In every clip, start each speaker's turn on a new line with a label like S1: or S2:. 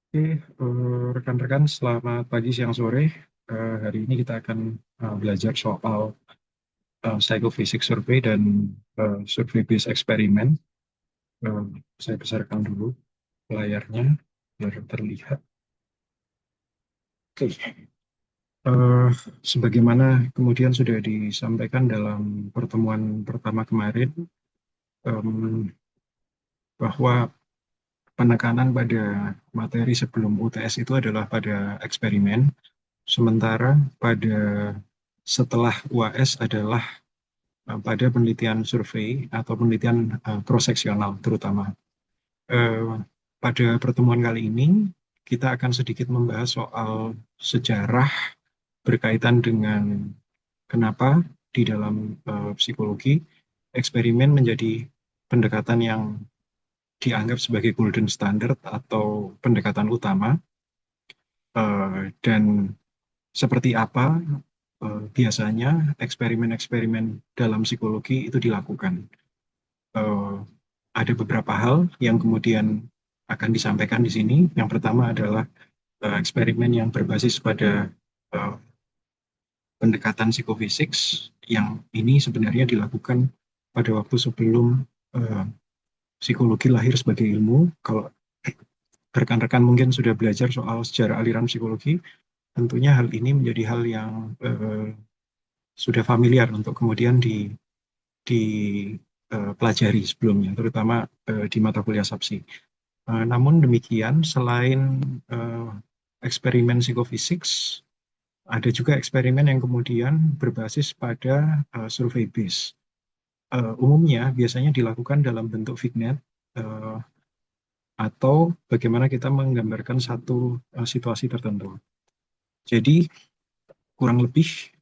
S1: Oke, rekan-rekan, selamat pagi, siang, sore. Hari ini kita akan belajar soal psychophysics survey dan survey based eksperimen. Eh, saya besarkan dulu layarnya biar terlihat. Oke, eh, sebagaimana kemudian sudah disampaikan dalam pertemuan pertama kemarin, em, bahwa penekanan pada materi sebelum UTS itu adalah pada eksperimen. Sementara pada setelah UAS adalah pada penelitian survei atau penelitian cross-seksional terutama. Eh, Pada pertemuan kali ini kita akan sedikit membahas soal sejarah berkaitan dengan kenapa di dalam psikologi eksperimen menjadi pendekatan yang dianggap sebagai golden standard atau pendekatan utama, dan seperti apa biasanya eksperimen-eksperimen dalam psikologi itu dilakukan. Eh, ada beberapa hal yang kemudian akan disampaikan di sini. Yang pertama adalah eksperimen yang berbasis pada eh, pendekatan psikofisik, yang ini sebenarnya dilakukan pada waktu sebelum eh, psikologi lahir sebagai ilmu. Kalau rekan-rekan mungkin sudah belajar soal sejarah aliran psikologi, tentunya hal ini menjadi hal yang sudah familiar untuk kemudian dipelajari sebelumnya, terutama di mata kuliah SAPSI. Namun demikian, selain eh, eksperimen psikofisik, ada juga eksperimen yang kemudian berbasis pada survei base. Umumnya biasanya dilakukan dalam bentuk vignette, eh, atau bagaimana kita menggambarkan satu situasi tertentu. Jadi kurang lebih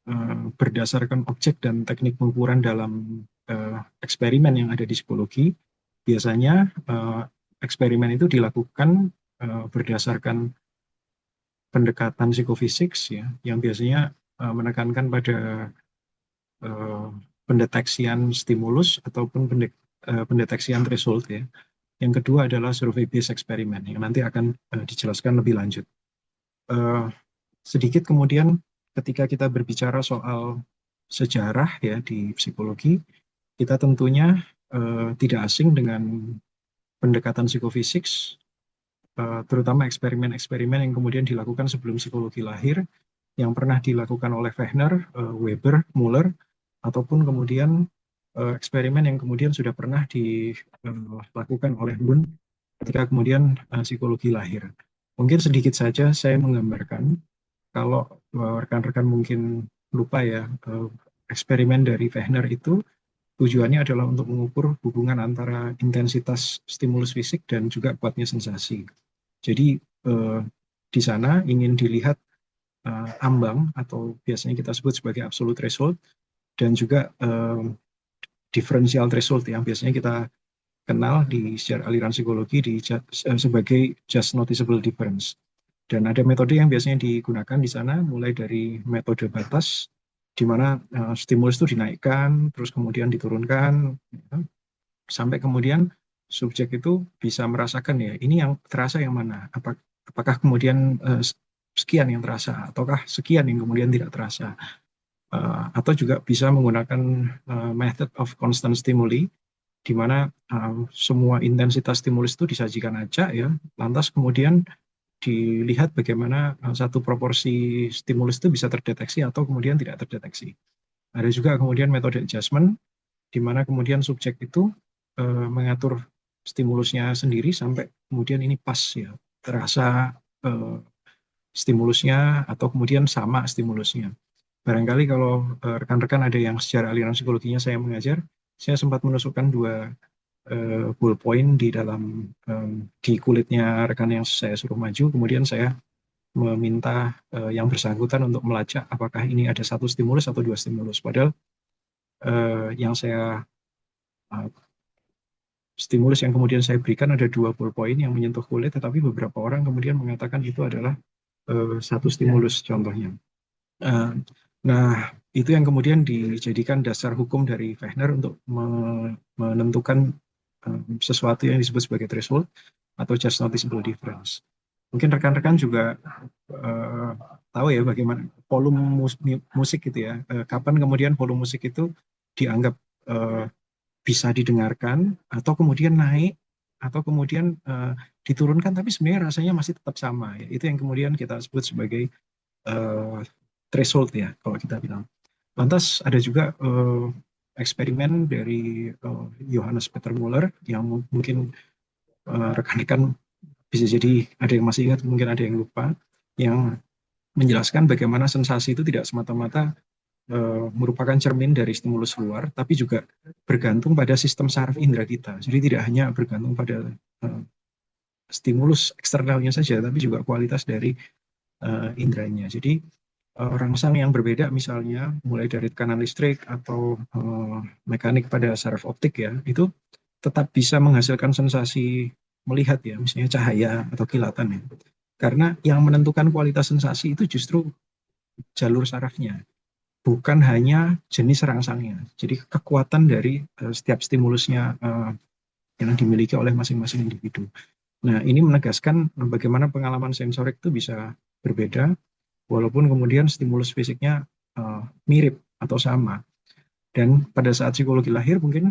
S1: berdasarkan objek dan teknik pengukuran dalam eksperimen yang ada di psikologi, biasanya eksperimen itu dilakukan berdasarkan pendekatan psikofisik, ya, yang biasanya menekankan pada eh, pendeteksian stimulus ataupun pendeteksian threshold, ya. Yang kedua adalah survei based eksperimen yang nanti akan dijelaskan lebih lanjut. Eh, Sedikit kemudian ketika kita berbicara soal sejarah, ya, di psikologi, kita tentunya tidak asing dengan pendekatan psikofisik, terutama eksperimen-eksperimen yang kemudian dilakukan sebelum psikologi lahir, yang pernah dilakukan oleh Wegner, Weber, Muller, ataupun kemudian eksperimen yang kemudian sudah pernah dilakukan oleh Lund ketika kemudian psikologi lahir. Mungkin sedikit saja saya menggambarkan, kalau rekan-rekan mungkin lupa, ya, eksperimen dari Wegner itu tujuannya adalah untuk mengukur hubungan antara intensitas stimulus fisik dan juga kuatnya sensasi. Jadi eh, di sana ingin dilihat ambang atau biasanya kita sebut sebagai absolute threshold, dan juga differential threshold yang biasanya kita kenal di sejarah aliran psikologi sebagai just noticeable difference. Dan ada metode yang biasanya digunakan di sana, mulai dari metode batas, di mana stimulus itu dinaikkan, terus kemudian diturunkan, ya, sampai kemudian subjek itu bisa merasakan, ya, ini yang terasa yang mana, apakah kemudian sekian yang terasa, ataukah sekian yang kemudian tidak terasa. Atau juga bisa menggunakan method of constant stimuli, di mana semua intensitas stimulus itu disajikan aja, ya, lantas kemudian dilihat bagaimana satu proporsi stimulus itu bisa terdeteksi atau kemudian tidak terdeteksi. Ada juga kemudian metode adjustment, di mana kemudian subjek itu mengatur stimulusnya sendiri sampai kemudian ini pas, ya, terasa eh, stimulusnya atau kemudian sama stimulusnya. Barangkali kalau rekan-rekan ada yang secara aliran psikologinya saya mengajar, saya sempat menusukkan dua ballpoint di dalam di kulitnya rekan yang saya suruh maju, kemudian saya meminta yang bersangkutan untuk melacak apakah ini ada satu stimulus atau dua stimulus. Padahal yang saya stimulus yang kemudian saya berikan ada dua ballpoint yang menyentuh kulit, tetapi beberapa orang kemudian mengatakan itu adalah satu stimulus contohnya. Eh, nah, itu yang kemudian dijadikan dasar hukum dari Wegner untuk menentukan sesuatu yang disebut sebagai threshold atau just noticeable difference. Mungkin rekan-rekan juga eh, tahu ya bagaimana volume musik gitu ya. Kapan kemudian volume musik itu dianggap eh, bisa didengarkan atau kemudian naik atau kemudian diturunkan tapi sebenarnya rasanya masih tetap sama ya. Itu yang kemudian kita sebut sebagai eh, threshold ya kalau kita bilang. Lantas ada juga eksperimen dari Johannes Peter Muller yang mungkin rekan-rekan bisa jadi ada yang masih ingat, mungkin ada yang lupa, yang menjelaskan bagaimana sensasi itu tidak semata-mata merupakan cermin dari stimulus luar, tapi juga bergantung pada sistem saraf indera kita. Jadi tidak hanya bergantung pada uh, stimulus eksternalnya saja, tapi juga kualitas dari inderanya. Jadi rangsang yang berbeda misalnya mulai dari tekanan listrik atau mekanik pada saraf optik ya, itu tetap bisa menghasilkan sensasi melihat ya, misalnya cahaya atau kilatan ya. Karena yang menentukan kualitas sensasi itu justru jalur sarafnya, bukan hanya jenis rangsangnya. Jadi kekuatan dari setiap stimulusnya yang dimiliki oleh masing-masing individu. Nah, ini menegaskan bagaimana pengalaman sensorik itu bisa berbeda, walaupun kemudian stimulus fisiknya mirip atau sama. Dan pada saat psikologi lahir, mungkin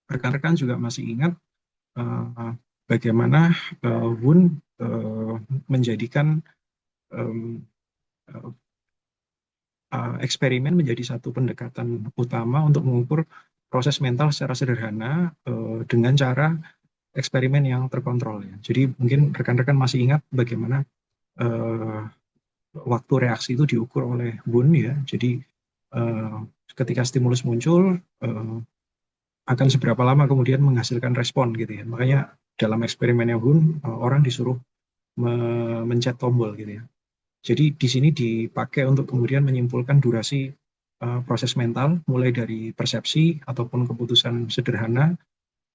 S1: rekan-rekan juga masih ingat uh, bagaimana Wundt menjadikan um, eksperimen menjadi satu pendekatan utama untuk mengukur proses mental secara sederhana dengan cara eksperimen yang terkontrol ya. Jadi mungkin rekan-rekan masih ingat bagaimana uh, waktu reaksi itu diukur oleh Wundt ya. Jadi uh, ketika stimulus muncul akan seberapa lama kemudian menghasilkan respon gitu ya. Makanya dalam eksperimennya Wundt orang disuruh mencet tombol gitu ya. Jadi di sini dipakai untuk kemudian menyimpulkan durasi proses mental mulai dari persepsi ataupun keputusan sederhana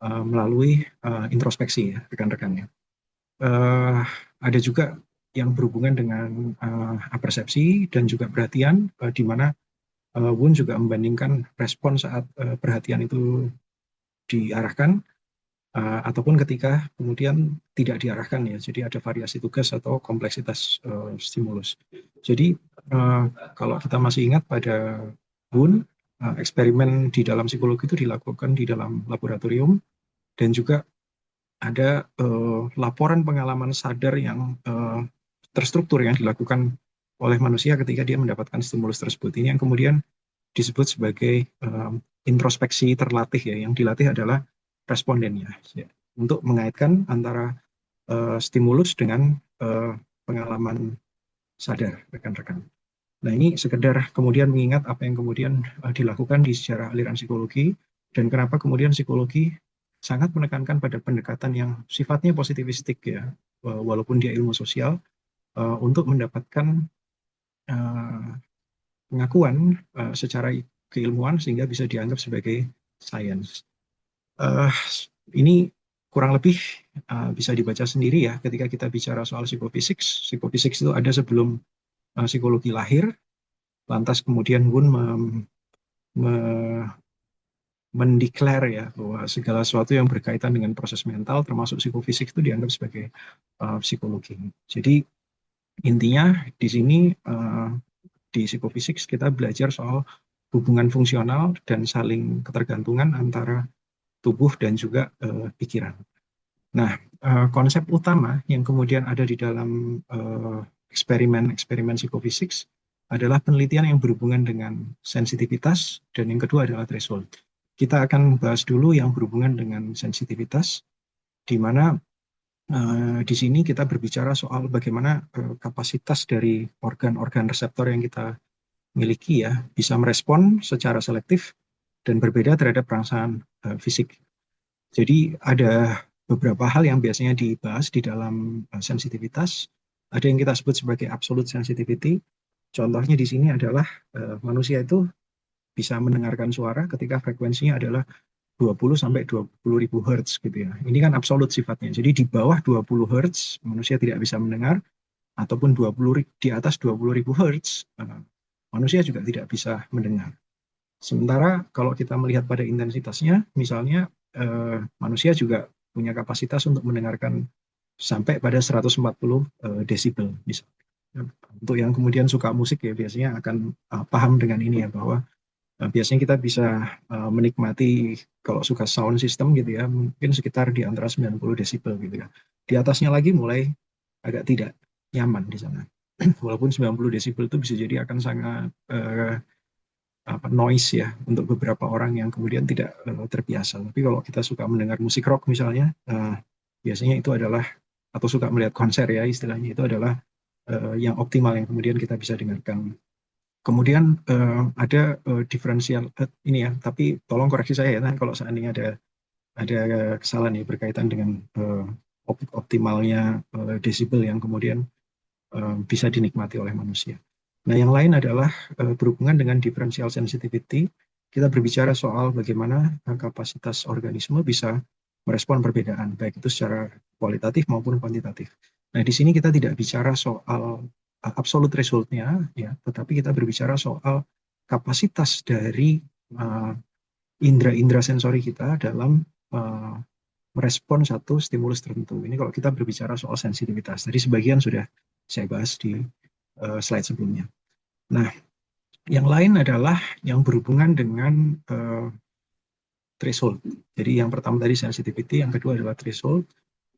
S1: melalui introspeksi ya rekan-rekannya. Uh, ada juga yang berhubungan dengan apersepsi dan juga perhatian di mana Wundt juga membandingkan respon saat perhatian itu diarahkan ataupun ketika kemudian tidak diarahkan ya. Jadi ada variasi tugas atau kompleksitas stimulus. Jadi uh, kalau kita masih ingat pada Wundt, eksperimen di dalam psikologi itu dilakukan di dalam laboratorium dan juga ada laporan pengalaman sadar yang terstruktur yang dilakukan oleh manusia ketika dia mendapatkan stimulus tersebut. Ini yang kemudian disebut sebagai introspeksi terlatih ya. Yang dilatih adalah respondennya ya, untuk mengaitkan antara stimulus dengan pengalaman sadar rekan-rekan. Nah ini sekedar kemudian mengingat apa yang kemudian dilakukan di sejarah aliran psikologi dan kenapa kemudian psikologi sangat menekankan pada pendekatan yang sifatnya positivistik ya, walaupun dia ilmu sosial, untuk mendapatkan uh, pengakuan secara keilmuan sehingga bisa dianggap sebagai sains. Uh, ini kurang lebih bisa dibaca sendiri ya ketika kita bicara soal psikofisik. Psikofisik itu ada sebelum psikologi lahir, lantas kemudian Wundt me- mendeklar ya bahwa segala sesuatu yang berkaitan dengan proses mental termasuk psikofisik itu dianggap sebagai psikologi. Jadi intinya di sini di psikofisik kita belajar soal hubungan fungsional dan saling ketergantungan antara tubuh dan juga pikiran. Nah, konsep utama yang kemudian ada di dalam eksperimen-eksperimen psikofisik adalah penelitian yang berhubungan dengan sensitivitas dan yang kedua adalah threshold. Kita akan bahas dulu yang berhubungan dengan sensitivitas, di mana di sini kita berbicara soal bagaimana kapasitas dari organ-organ reseptor yang kita miliki ya bisa merespon secara selektif dan berbeda terhadap rangsangan fisik. Jadi ada beberapa hal yang biasanya dibahas di dalam sensitivitas. Ada yang kita sebut sebagai absolute sensitivity. Contohnya di sini adalah manusia itu bisa mendengarkan suara ketika frekuensinya adalah 20 sampai 20 ribu hertz gitu ya. Ini kan absolut sifatnya. Jadi di bawah 20 hertz manusia tidak bisa mendengar ataupun 20 di atas 20 ribu hertz manusia juga tidak bisa mendengar. Sementara kalau kita melihat pada intensitasnya, misalnya manusia juga punya kapasitas untuk mendengarkan sampai pada 140 desibel misalnya. Untuk yang kemudian suka musik ya biasanya akan paham dengan ini ya, bahwa biasanya kita bisa menikmati kalau suka sound system gitu ya, mungkin sekitar di antara 90 desibel gitu ya. Di atasnya lagi mulai agak tidak nyaman di sana. Walaupun 90 desibel itu bisa jadi akan sangat noise ya untuk beberapa orang yang kemudian tidak terbiasa. Tapi kalau kita suka mendengar musik rock misalnya, biasanya itu adalah, atau suka melihat konser ya istilahnya, itu adalah yang optimal yang kemudian kita bisa dengarkan. Kemudian ada diferensial ini ya, tapi tolong koreksi saya ya, kalau seandainya ada kesalahan nih berkaitan dengan optimalnya desibel yang kemudian bisa dinikmati oleh manusia. Nah, yang lain adalah berhubungan dengan differential sensitivity. Kita berbicara soal bagaimana kapasitas organisme bisa merespon perbedaan, baik itu secara kualitatif maupun kuantitatif. Nah, di sini kita tidak bicara soal absolute result-nya, ya, tetapi kita berbicara soal kapasitas dari indera-indera sensori kita dalam merespon satu stimulus tertentu. Ini kalau kita berbicara soal sensitivitas. Tadi sebagian sudah saya bahas di slide sebelumnya. Nah, yang lain adalah yang berhubungan dengan threshold. Jadi yang pertama tadi sensitivity, yang kedua adalah threshold.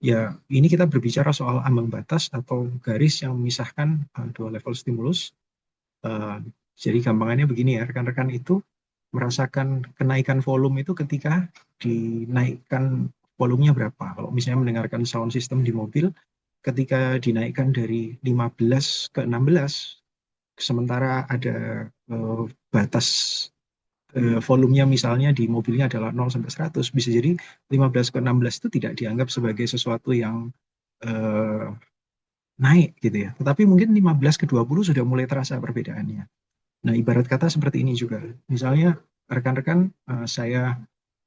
S1: Ya, ini kita berbicara soal ambang batas atau garis yang memisahkan dua level stimulus. Jadi gampangannya begini ya, rekan-rekan itu merasakan kenaikan volume itu ketika dinaikkan volumenya berapa. Kalau misalnya mendengarkan sound system di mobil, ketika dinaikkan dari 15 ke 16, sementara ada batas volumenya misalnya di mobilnya adalah 0 sampai 100, bisa jadi 15 ke 16 itu tidak dianggap sebagai sesuatu yang naik gitu ya. Tetapi mungkin 15 ke 20 sudah mulai terasa perbedaannya. Nah, ibarat kata seperti ini juga. Misalnya rekan-rekan saya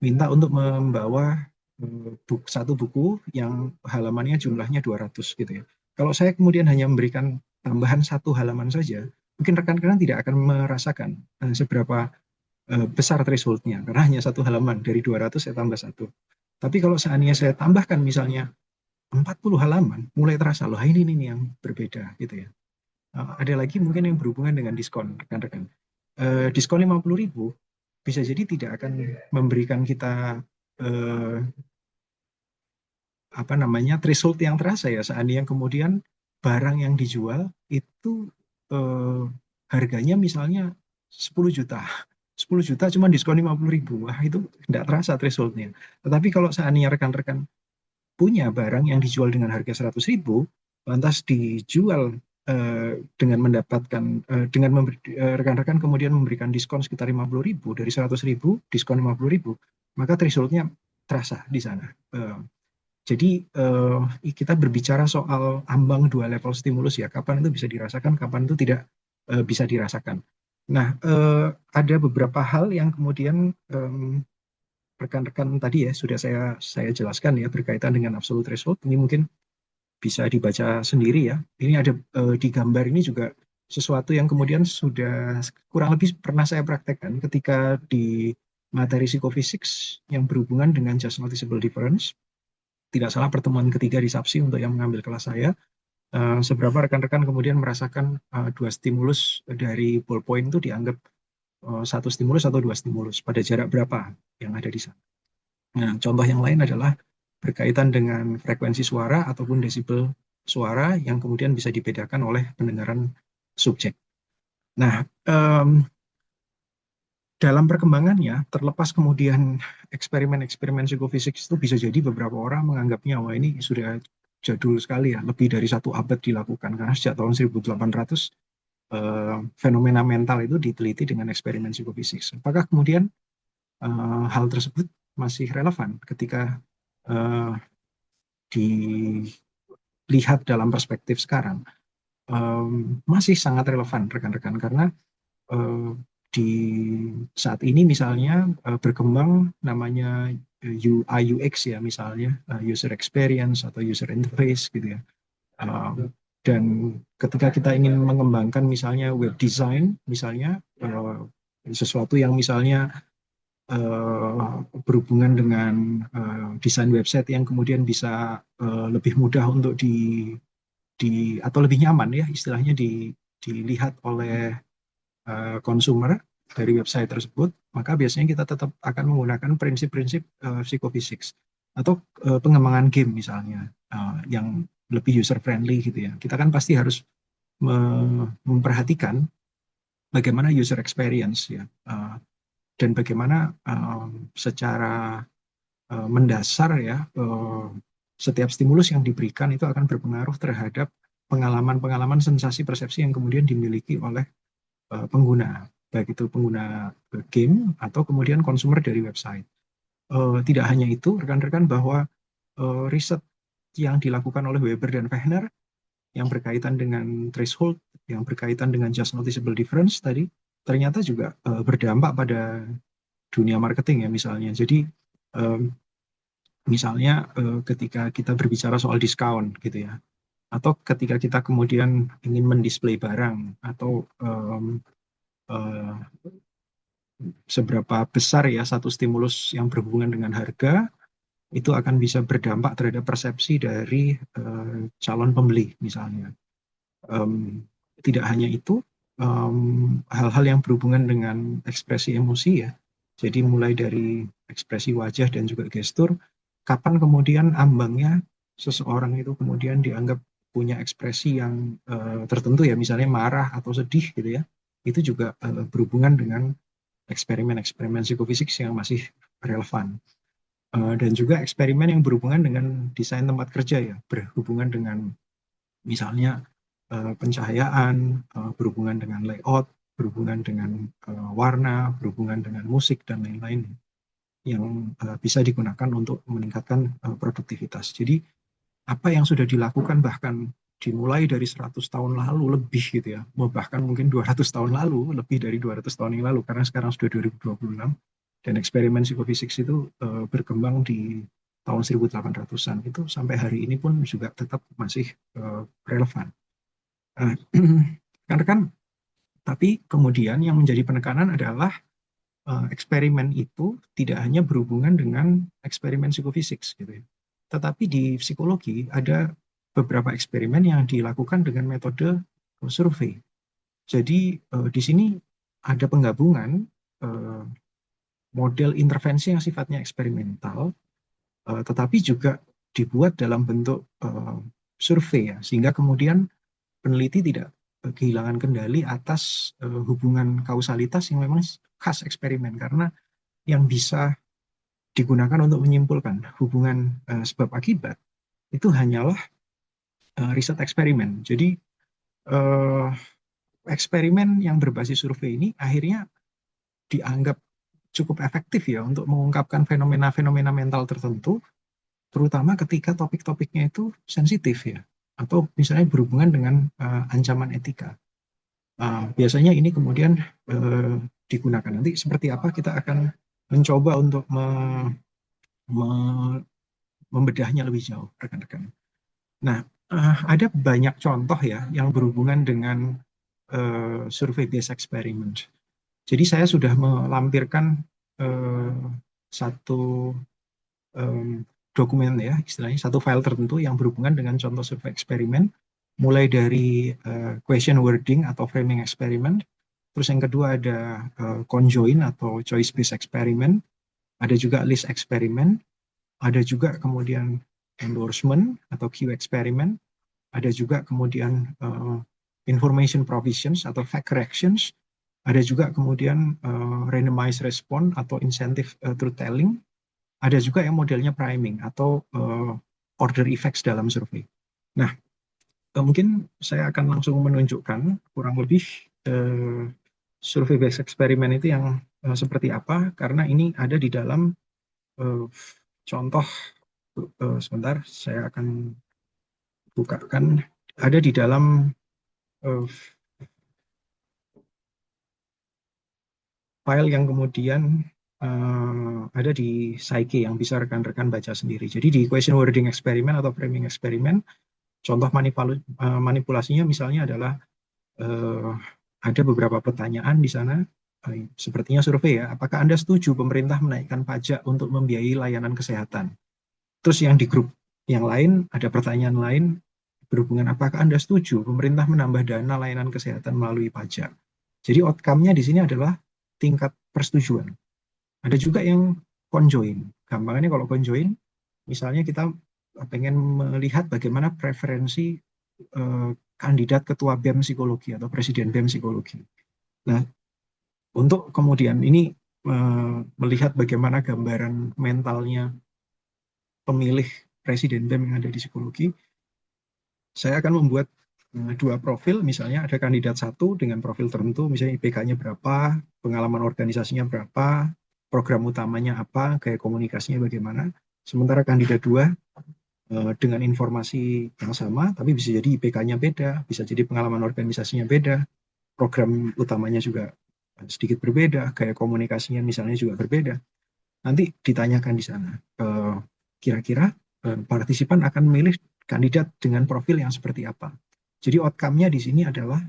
S1: minta untuk membawa satu buku yang halamannya jumlahnya 200 gitu ya. Kalau saya kemudian hanya memberikan tambahan satu halaman saja, mungkin rekan-rekan tidak akan merasakan seberapa besar threshold-nya, karena hanya satu halaman, dari 200 saya tambah satu. Tapi kalau seandainya saya tambahkan misalnya 40 halaman, mulai terasa, loh ini yang berbeda gitu ya. Ada lagi mungkin yang berhubungan dengan diskon, rekan-rekan. Diskon 50.000 bisa jadi tidak akan memberikan kita apa namanya threshold yang terasa ya, seandainya kemudian barang yang dijual itu harganya misalnya 10 juta. 10 juta cuma diskon 50.000. Wah, itu tidak terasa thresholdnya. Tetapi kalau seandainya rekan-rekan punya barang yang dijual dengan harga 100.000, lantas dijual dengan mendapatkan dengan rekan-rekan kemudian memberikan diskon sekitar 50.000, dari 100.000 diskon 50.000, maka thresholdnya terasa di sana. Jadi kita berbicara soal ambang dua level stimulus ya, kapan itu bisa dirasakan, kapan itu tidak bisa dirasakan. Nah, ada beberapa hal yang kemudian rekan-rekan tadi ya sudah saya jelaskan ya berkaitan dengan absolute threshold. Ini mungkin bisa dibaca sendiri ya. Ini ada di gambar ini juga sesuatu yang kemudian sudah kurang lebih pernah saya praktekkan ketika di materi psikofisik yang berhubungan dengan just noticeable difference. Tidak salah pertemuan ketiga di SAPSI untuk yang mengambil kelas saya. Seberapa rekan-rekan kemudian merasakan dua stimulus dari ballpoint itu dianggap satu stimulus atau dua stimulus, pada jarak berapa yang ada di sana. Nah, contoh yang lain adalah berkaitan dengan frekuensi suara ataupun desibel suara yang kemudian bisa dibedakan oleh pendengaran subjek. Nah, dalam perkembangannya, terlepas kemudian eksperimen-eksperimen psikofisik itu bisa jadi beberapa orang menganggapnya, wah ini sudah jadul sekali ya, lebih dari satu abad dilakukan, karena sejak tahun 1800 fenomena mental itu diteliti dengan eksperimen psikofisik. Apakah kemudian hal tersebut masih relevan ketika dilihat dalam perspektif sekarang? Masih sangat relevan rekan-rekan, karena di saat ini misalnya berkembang namanya UI UX ya, misalnya user experience atau user interface gitu ya. Dan ketika kita ingin mengembangkan misalnya web design, misalnya sesuatu yang misalnya berhubungan dengan desain website yang kemudian bisa lebih mudah untuk atau lebih nyaman ya istilahnya dilihat oleh konsumer dari website tersebut, maka biasanya kita tetap akan menggunakan prinsip-prinsip psikofisik atau pengembangan game misalnya yang lebih user friendly gitu ya. Kita kan pasti harus memperhatikan bagaimana user experience ya dan bagaimana secara mendasar ya setiap stimulus yang diberikan itu akan berpengaruh terhadap pengalaman-pengalaman sensasi persepsi yang kemudian dimiliki oleh pengguna, baik itu pengguna game atau kemudian konsumer dari website. Tidak hanya itu, rekan-rekan, bahwa riset yang dilakukan oleh Weber dan Fechner yang berkaitan dengan threshold, yang berkaitan dengan just noticeable difference tadi, ternyata juga berdampak pada dunia marketing ya misalnya. Jadi misalnya ketika kita berbicara soal diskon gitu ya, atau ketika kita kemudian ingin mendisplay barang atau seberapa besar ya satu stimulus yang berhubungan dengan harga itu akan bisa berdampak terhadap persepsi dari calon pembeli misalnya. Tidak hanya itu, hal-hal yang berhubungan dengan ekspresi emosi ya. Jadi mulai dari ekspresi wajah dan juga gestur, kapan kemudian ambangnya seseorang itu kemudian dianggap punya ekspresi yang tertentu ya, misalnya marah atau sedih gitu ya. Itu juga berhubungan dengan eksperimen-eksperimen psikofisik yang masih relevan. Dan juga eksperimen yang berhubungan dengan desain tempat kerja ya, berhubungan dengan misalnya pencahayaan, berhubungan dengan layout, berhubungan dengan warna, berhubungan dengan musik, dan lain-lain yang bisa digunakan untuk meningkatkan produktivitas. Jadi apa yang sudah dilakukan bahkan dimulai dari 100 tahun lalu lebih gitu ya, bahkan mungkin 200 tahun lalu, lebih dari 200 tahun yang lalu, karena sekarang sudah 2026, dan eksperimen psikofisik itu berkembang di tahun 1800-an, itu sampai hari ini pun juga tetap masih relevan. Kan, tapi kemudian yang menjadi penekanan adalah eksperimen itu tidak hanya berhubungan dengan eksperimen psikofisik gitu ya. Tetapi di psikologi ada beberapa eksperimen yang dilakukan dengan metode survei. Jadi di sini ada penggabungan model intervensi yang sifatnya eksperimental, tetapi juga dibuat dalam bentuk survei ya, sehingga kemudian peneliti tidak kehilangan kendali atas hubungan kausalitas yang memang khas eksperimen, karena yang bisa digunakan untuk menyimpulkan hubungan sebab akibat itu hanyalah riset eksperimen. Jadi eksperimen yang berbasis survei ini akhirnya dianggap cukup efektif ya untuk mengungkapkan fenomena-fenomena mental tertentu, terutama ketika topik-topiknya itu sensitif ya, atau misalnya berhubungan dengan ancaman etika. Biasanya ini kemudian digunakan. Nanti seperti apa kita akan mencoba untuk membedahnya lebih jauh, rekan-rekan. Nah, ada banyak contoh ya yang berhubungan dengan survei based experiment. Jadi saya sudah melampirkan satu dokumen ya, istilahnya satu file tertentu yang berhubungan dengan contoh survei eksperimen, mulai dari question wording atau framing experiment, terus yang kedua ada conjoin atau choice based experiment, ada juga list experiment, ada juga kemudian endorsement atau Q experiment, ada juga kemudian information provisions atau fact corrections, ada juga kemudian randomized response atau incentive truth telling, ada juga yang modelnya priming atau order effects dalam survei. Nah, mungkin saya akan langsung menunjukkan kurang lebih survei based experiment itu yang seperti apa, karena ini ada di dalam contoh, sebentar saya akan bukakan, ada di dalam file yang kemudian ada di Psyche yang bisa rekan-rekan baca sendiri. Jadi di question wording experiment atau framing experiment, contoh manipulasinya misalnya adalah ada beberapa pertanyaan di sana, sepertinya survei ya, apakah Anda setuju pemerintah menaikkan pajak untuk membiayai layanan kesehatan? Terus yang di grup yang lain ada pertanyaan lain berhubungan apakah Anda setuju pemerintah menambah dana layanan kesehatan melalui pajak? Jadi outcome-nya di sini adalah tingkat persetujuan. Ada juga yang conjoin. Gampangannya kalau conjoin, misalnya kita pengen melihat bagaimana preferensi kandidat ketua BEM psikologi atau presiden BEM psikologi. Nah, untuk kemudian ini melihat bagaimana gambaran mentalnya pemilih presiden BEM yang ada di psikologi, saya akan membuat dua profil, misalnya ada kandidat satu dengan profil tertentu, misalnya IPK-nya berapa, pengalaman organisasinya berapa, program utamanya apa, gaya komunikasinya bagaimana. Sementara kandidat dua dengan informasi yang sama, tapi bisa jadi IPK-nya beda, bisa jadi pengalaman organisasinya beda, program utamanya juga sedikit berbeda, gaya komunikasinya misalnya juga berbeda. Nanti ditanyakan di sana, kira-kira partisipan akan memilih kandidat dengan profil yang seperti apa. Jadi outcome-nya di sini adalah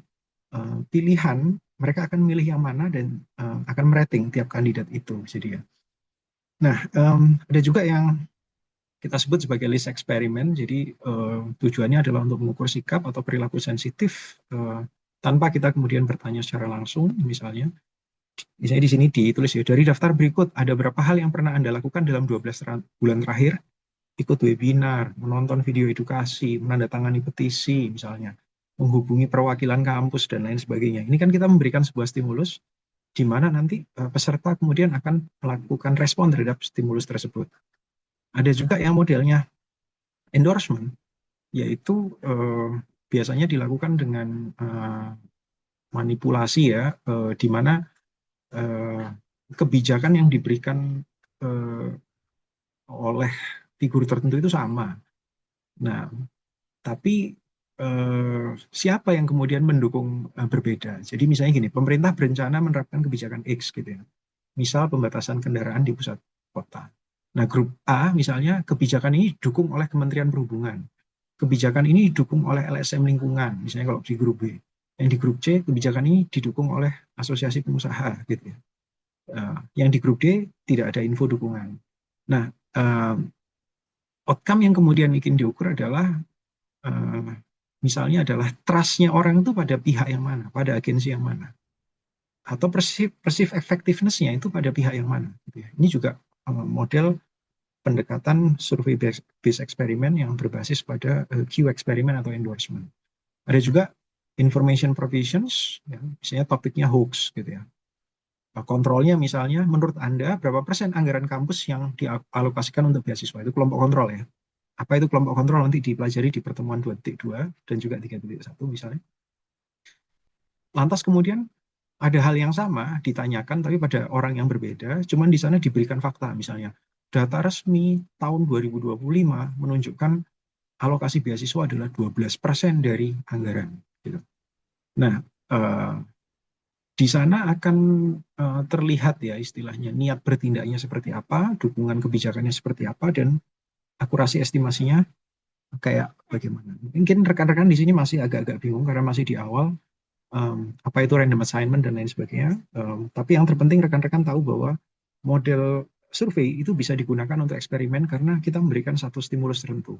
S1: pilihan, mereka akan memilih yang mana dan akan merating tiap kandidat itu. Jadi ya. Nah, ada juga yang kita sebut sebagai list eksperimen. Jadi tujuannya adalah untuk mengukur sikap atau perilaku sensitif tanpa kita kemudian bertanya secara langsung, misalnya. Misalnya di sini ditulis ya, dari daftar berikut ada berapa hal yang pernah Anda lakukan dalam 12 bulan terakhir? Ikut webinar, menonton video edukasi, menandatangani petisi misalnya, menghubungi perwakilan kampus dan lain sebagainya. Ini kan kita memberikan sebuah stimulus di mana nanti peserta kemudian akan melakukan respon terhadap stimulus tersebut. Ada juga yang modelnya endorsement, yaitu biasanya dilakukan dengan manipulasi ya, di mana kebijakan yang diberikan oleh figur tertentu itu sama. Nah, tapi siapa yang kemudian mendukung berbeda? Jadi misalnya gini, pemerintah berencana menerapkan kebijakan X gitu ya. Misal pembatasan kendaraan di pusat kota. Nah, grup A misalnya kebijakan ini didukung oleh Kementerian Perhubungan. Kebijakan ini didukung oleh LSM Lingkungan, misalnya kalau di grup B. Yang di grup C, kebijakan ini didukung oleh Asosiasi Pengusaha gitu ya. Yang di grup D tidak ada info dukungan. Nah, outcome yang kemudian ingin diukur adalah misalnya adalah trust-nya orang itu pada pihak yang mana, pada agensi yang mana, atau perceive effectiveness-nya itu pada pihak yang mana. Gitu ya. Ini juga model pendekatan survei based eksperimen yang berbasis pada Q eksperimen atau endorsement. Ada juga information provisions, ya, misalnya topiknya hoax, gitu ya. Kontrolnya misalnya, menurut Anda berapa persen anggaran kampus yang dialokasikan untuk beasiswa? Itu kelompok kontrol ya. Apa itu kelompok kontrol nanti dipelajari di pertemuan 2.2 dan juga 3.1 misalnya. Lantas kemudian ada hal yang sama ditanyakan tapi pada orang yang berbeda, cuman di sana diberikan fakta misalnya. Data resmi tahun 2025 menunjukkan alokasi beasiswa adalah 12% dari anggaran. Gitu. Nah, di sana akan terlihat ya istilahnya niat bertindaknya seperti apa, dukungan kebijakannya seperti apa, dan akurasi estimasinya kayak bagaimana. Mungkin rekan-rekan di sini masih agak-agak bingung karena masih di awal apa itu random assignment dan lain sebagainya. Tapi yang terpenting rekan-rekan tahu bahwa model survei itu bisa digunakan untuk eksperimen karena kita memberikan satu stimulus tertentu.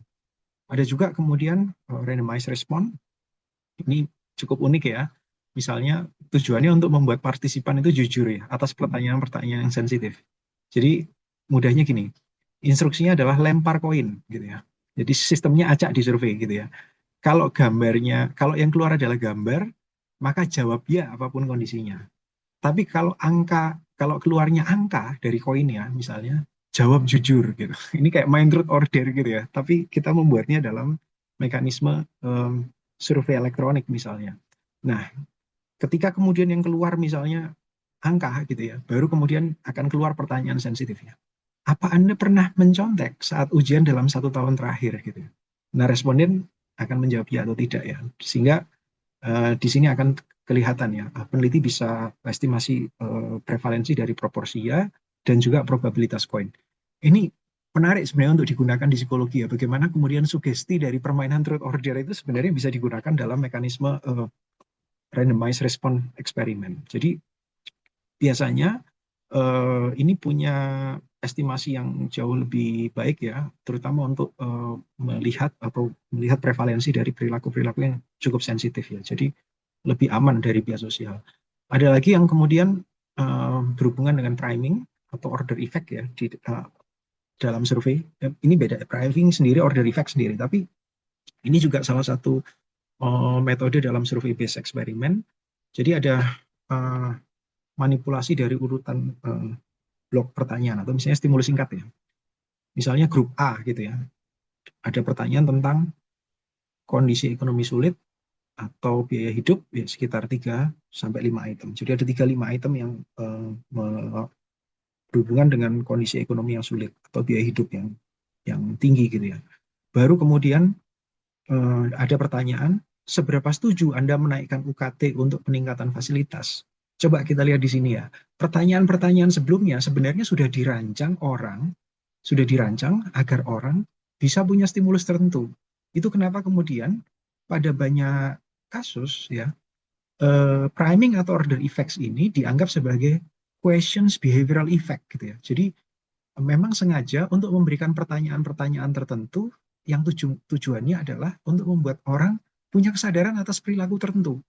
S1: Ada juga kemudian randomized response. Ini cukup unik ya. Misalnya tujuannya untuk membuat partisipan itu jujur ya atas pertanyaan-pertanyaan yang sensitif. Jadi mudahnya gini, instruksinya adalah lempar koin gitu ya. Jadi sistemnya acak di survei gitu ya. Kalau gambarnya, kalau yang keluar adalah gambar, maka jawab ya apapun kondisinya. Tapi kalau keluarnya angka dari koinnya misalnya, jawab jujur gitu. Ini kayak main truth or dare gitu ya. Tapi kita membuatnya dalam mekanisme survei elektronik misalnya. Nah, ketika kemudian yang keluar misalnya angka gitu ya, baru kemudian akan keluar pertanyaan sensitifnya. Apa Anda pernah mencontek saat ujian dalam 1 tahun terakhir gitu ya? Nah, responden akan menjawab ya atau tidak ya. Sehingga di sini akan kelihatan ya, peneliti bisa estimasi prevalensi dari proporsi ya dan juga probabilitas koin. Ini menarik sebenarnya untuk digunakan di psikologi ya. Bagaimana kemudian sugesti dari permainan truth or dare itu sebenarnya bisa digunakan dalam mekanisme randomized response eksperimen. Jadi biasanya ini punya estimasi yang jauh lebih baik ya, terutama untuk melihat prevalensi dari perilaku-perilaku yang cukup sensitif ya. Jadi lebih aman dari bias sosial. Ada lagi yang kemudian berhubungan dengan priming atau order effect ya dalam survei. Ini beda, priming sendiri, order effect sendiri. Tapi ini juga salah satu metode dalam survei based eksperimen. Jadi ada uh, manipulasi dari urutan blok pertanyaan atau misalnya stimulus singkat ya. Misalnya grup A gitu ya. Ada pertanyaan tentang kondisi ekonomi sulit atau biaya hidup ya, sekitar 3 sampai 5 item. Jadi ada 3-5 item yang berhubungan dengan kondisi ekonomi yang sulit atau biaya hidup yang tinggi gitu ya. Baru kemudian ada pertanyaan, seberapa setuju Anda menaikkan UKT untuk peningkatan fasilitas? Coba kita lihat di sini ya. Pertanyaan-pertanyaan sebelumnya sebenarnya sudah dirancang agar orang bisa punya stimulus tertentu. Itu kenapa kemudian pada banyak kasus ya, priming atau order effects ini dianggap sebagai questions behavioral effect gitu ya. Jadi memang sengaja untuk memberikan pertanyaan-pertanyaan tertentu yang tujuannya adalah untuk membuat orang punya kesadaran atas perilaku tertentu.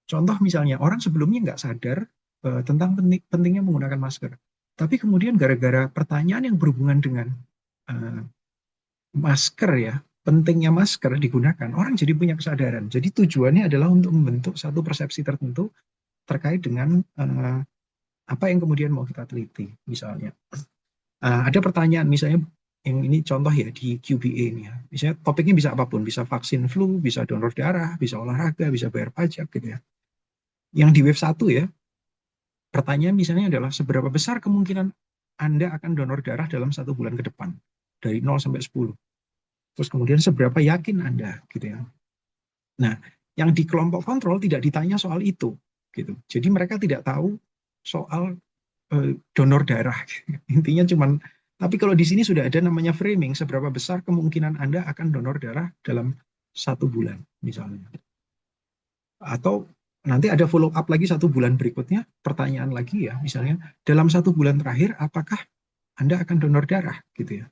S1: Contoh misalnya, orang sebelumnya nggak sadar tentang pentingnya menggunakan masker. Tapi kemudian gara-gara pertanyaan yang berhubungan dengan uh, masker ya, pentingnya masker digunakan, orang jadi punya kesadaran. Jadi tujuannya adalah untuk membentuk satu persepsi tertentu terkait dengan apa yang kemudian mau kita teliti, misalnya. Ada pertanyaan misalnya yang ini contoh ya di QBA ini ya. Misalnya topiknya bisa apapun, bisa vaksin flu, bisa donor darah, bisa olahraga, bisa bayar pajak gitu ya. Yang di web 1 ya, pertanyaan misalnya adalah seberapa besar kemungkinan Anda akan donor darah dalam 1 bulan ke depan dari 0 sampai 10. Terus kemudian seberapa yakin Anda gitu ya. Nah, yang di kelompok kontrol tidak ditanya soal itu gitu. Jadi mereka tidak tahu soal donor darah. Intinya cuman, tapi kalau di sini sudah ada namanya framing, seberapa besar kemungkinan Anda akan donor darah dalam 1 bulan misalnya. Atau nanti ada follow up lagi 1 bulan berikutnya, pertanyaan lagi ya, misalnya dalam 1 bulan terakhir apakah Anda akan donor darah gitu ya.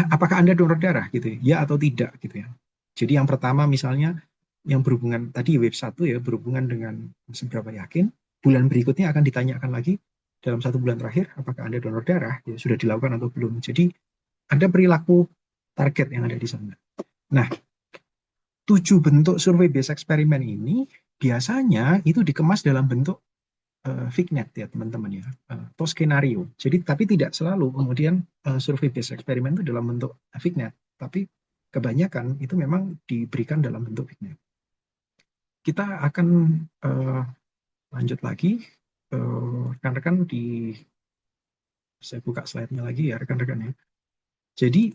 S1: Apakah Anda donor darah gitu ya, ya atau tidak gitu ya. Jadi yang pertama misalnya yang berhubungan tadi wave 1 ya, berhubungan dengan seberapa yakin, bulan berikutnya akan ditanyakan lagi dalam 1 bulan terakhir apakah Anda donor darah, ya, sudah dilakukan atau belum. Jadi ada perilaku target yang ada di sana. Nah, 7 bentuk survei based eksperimen ini biasanya itu dikemas dalam bentuk Vignet ya teman-teman ya, atau skenario. Jadi tapi tidak selalu kemudian survei based eksperimen itu dalam bentuk Vignet, tapi kebanyakan itu memang diberikan dalam bentuk Vignet. Kita akan lanjut lagi, rekan-rekan saya buka slide-nya lagi ya rekan-rekan ya. Jadi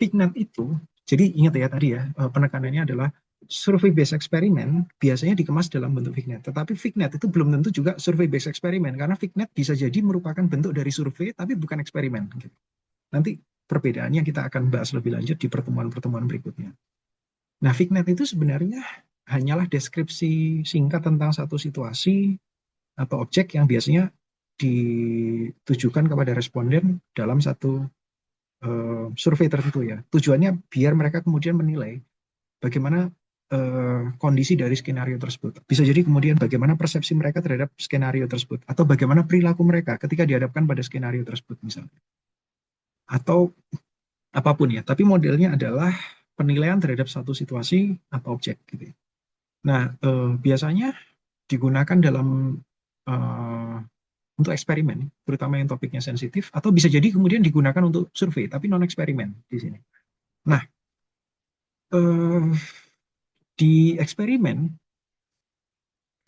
S1: Vignet itu, jadi ingat ya tadi ya, penekanannya adalah survei based eksperimen biasanya dikemas dalam bentuk Vignet. Tetapi Vignet itu belum tentu juga survei based eksperimen, karena Vignet bisa jadi merupakan bentuk dari survei tapi bukan eksperimen. Gitu. Nanti perbedaannya kita akan bahas lebih lanjut di pertemuan-pertemuan berikutnya. Nah, Vignet itu sebenarnya hanyalah deskripsi singkat tentang satu situasi atau objek yang biasanya ditujukan kepada responden dalam satu survei tertentu ya. Tujuannya biar mereka kemudian menilai bagaimana kondisi dari skenario tersebut. Bisa jadi kemudian bagaimana persepsi mereka terhadap skenario tersebut, atau bagaimana perilaku mereka ketika dihadapkan pada skenario tersebut misalnya. Atau apapun ya, tapi modelnya adalah penilaian terhadap satu situasi atau objek gitu. Nah, biasanya digunakan dalam untuk eksperimen, terutama yang topiknya sensitif, atau bisa jadi kemudian digunakan untuk survei, tapi non eksperimen di sini. Nah, di eksperimen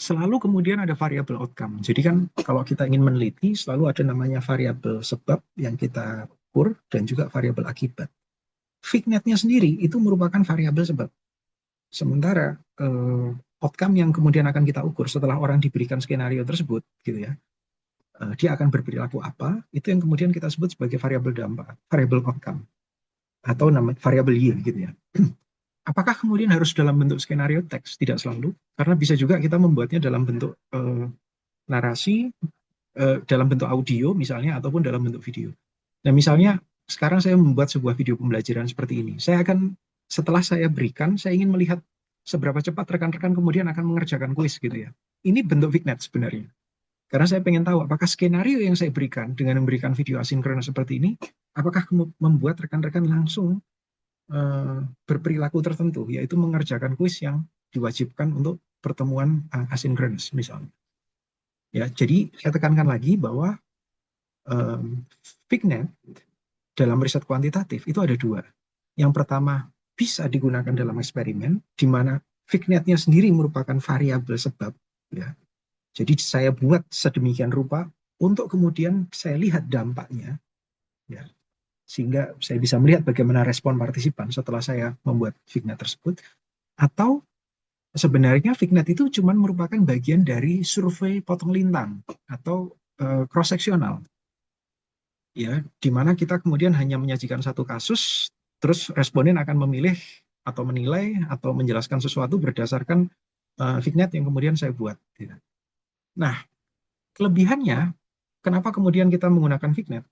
S1: selalu kemudian ada variabel outcome. Jadi kan kalau kita ingin meneliti selalu ada namanya variabel sebab yang kita ukur dan juga variabel akibat. Vignetnya sendiri itu merupakan variabel sebab. Sementara outcome yang kemudian akan kita ukur setelah orang diberikan skenario tersebut, gitu ya, dia akan berperilaku apa? Itu yang kemudian kita sebut sebagai variabel dampak, variabel outcome, atau nama variabel yield, gitu ya. Apakah kemudian harus dalam bentuk skenario teks? Tidak selalu, karena bisa juga kita membuatnya dalam bentuk narasi, dalam bentuk audio misalnya, ataupun dalam bentuk video. Nah, misalnya sekarang saya membuat sebuah video pembelajaran seperti ini. Setelah saya berikan, saya ingin melihat seberapa cepat rekan-rekan kemudian akan mengerjakan kuis gitu ya. Ini bentuk Vignet sebenarnya. Karena saya pengen tahu apakah skenario yang saya berikan dengan memberikan video asinkronus seperti ini, apakah membuat rekan-rekan langsung berperilaku tertentu, yaitu mengerjakan kuis yang diwajibkan untuk pertemuan asinkronus misalnya. Ya, jadi saya tekankan lagi bahwa Vignet dalam riset kuantitatif itu ada dua. Yang pertama, bisa digunakan dalam eksperimen, di mana Vignetnya sendiri merupakan variabel sebab. Ya. Jadi saya buat sedemikian rupa untuk kemudian saya lihat dampaknya, ya, sehingga saya bisa melihat bagaimana respon partisipan setelah saya membuat Vignet tersebut. Atau sebenarnya Vignet itu cuma merupakan bagian dari survei potong lintang atau cross-seksional, ya, di mana kita kemudian hanya menyajikan satu kasus, terus responden akan memilih atau menilai atau menjelaskan sesuatu berdasarkan Vignet yang kemudian saya buat. Ya. Nah, kelebihannya, kenapa kemudian kita menggunakan Vignet?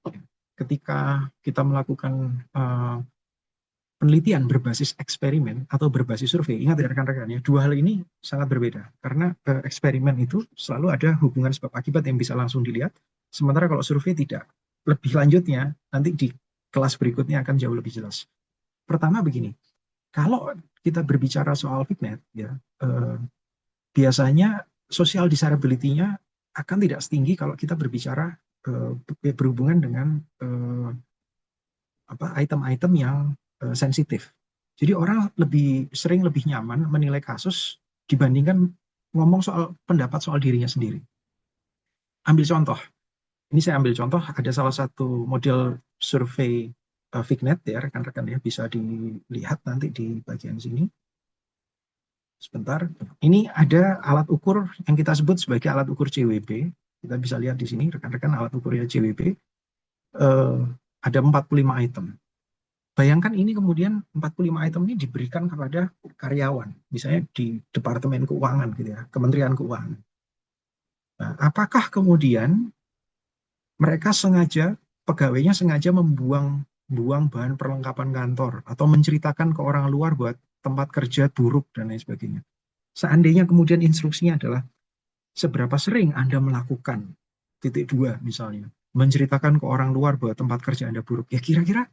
S1: Ketika kita melakukan penelitian berbasis eksperimen atau berbasis survei, ingat ya rekan-rekan ya, dua hal ini sangat berbeda. Karena eksperimen itu selalu ada hubungan sebab akibat yang bisa langsung dilihat, sementara kalau survei tidak. Lebih lanjutnya, nanti di kelas berikutnya akan jauh lebih jelas. Pertama begini, kalau kita berbicara soal Vignet, ya, biasanya social desirability-nya akan tidak setinggi kalau kita berbicara berhubungan dengan item-item yang sensitif. Jadi orang lebih nyaman menilai kasus dibandingkan ngomong soal pendapat soal dirinya sendiri. Ambil contoh, ini saya ambil contoh, ada salah satu model survei Vignet ya rekan-rekan ya, bisa dilihat nanti di bagian sini. Sebentar, ini ada alat ukur yang kita sebut sebagai alat ukur CWB. Kita bisa lihat di sini rekan-rekan alat ukurnya CWB. Ada 45 item. Bayangkan ini kemudian 45 item ini diberikan kepada karyawan, misalnya di Departemen Keuangan gitu ya, Kementerian Keuangan. Nah, apakah kemudian mereka pegawainya sengaja membuang bahan perlengkapan kantor atau menceritakan ke orang luar buat tempat kerja buruk dan lain sebagainya. Seandainya kemudian instruksinya adalah seberapa sering Anda melakukan titik dua misalnya, menceritakan ke orang luar bahwa tempat kerja Anda buruk, ya kira-kira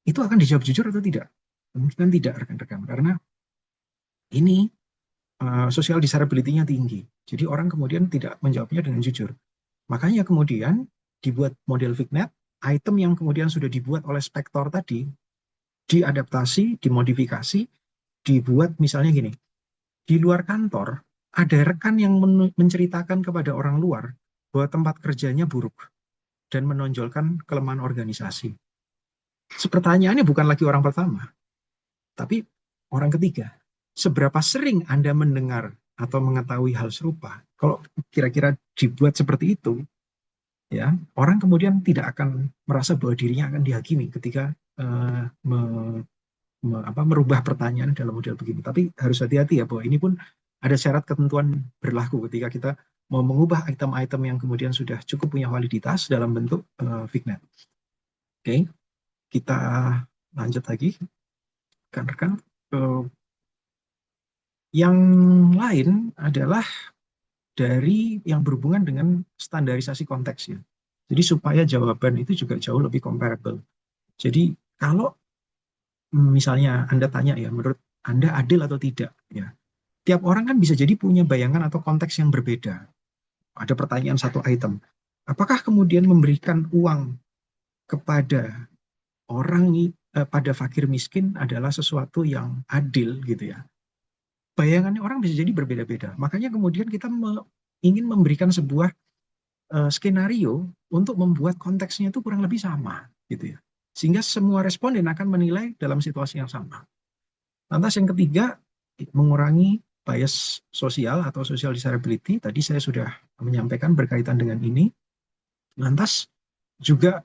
S1: itu akan dijawab jujur atau tidak? Kemungkinan tidak, rekan-rekan, karena ini social desirability-nya tinggi. Jadi orang kemudian tidak menjawabnya dengan jujur. Makanya kemudian dibuat model Vignet, item yang kemudian sudah dibuat oleh spektor tadi, diadaptasi, dimodifikasi, dibuat misalnya gini, di luar kantor, ada rekan yang menceritakan kepada orang luar bahwa tempat kerjanya buruk dan menonjolkan kelemahan organisasi. Pertanyaannya bukan lagi orang pertama, tapi orang ketiga. Seberapa sering Anda mendengar atau mengetahui hal serupa? Kalau kira-kira dibuat seperti itu, ya, orang kemudian tidak akan merasa bahwa dirinya akan dihakimi ketika merubah pertanyaan dalam model begini. Tapi harus hati-hati ya, bahwa ini pun ada syarat ketentuan berlaku ketika kita mau mengubah item-item yang kemudian sudah cukup punya validitas dalam bentuk Vignet. Oke, kita lanjut lagi, rekan-rekan. Yang lain adalah dari yang berhubungan dengan standarisasi konteks ya. Jadi supaya jawaban itu juga jauh lebih comparable. Jadi kalau misalnya Anda tanya ya, menurut Anda adil atau tidak ya. Tiap orang kan bisa jadi punya bayangan atau konteks yang berbeda. Ada pertanyaan satu item. Apakah kemudian memberikan uang kepada pada fakir miskin adalah sesuatu yang adil gitu ya. Bayangannya orang bisa jadi berbeda-beda. Makanya kemudian kita ingin memberikan sebuah skenario untuk membuat konteksnya itu kurang lebih sama gitu ya. Sehingga semua responden akan menilai dalam situasi yang sama. Lantas yang ketiga, mengurangi bias sosial atau social desirability. Tadi saya sudah menyampaikan berkaitan dengan ini. Lantas juga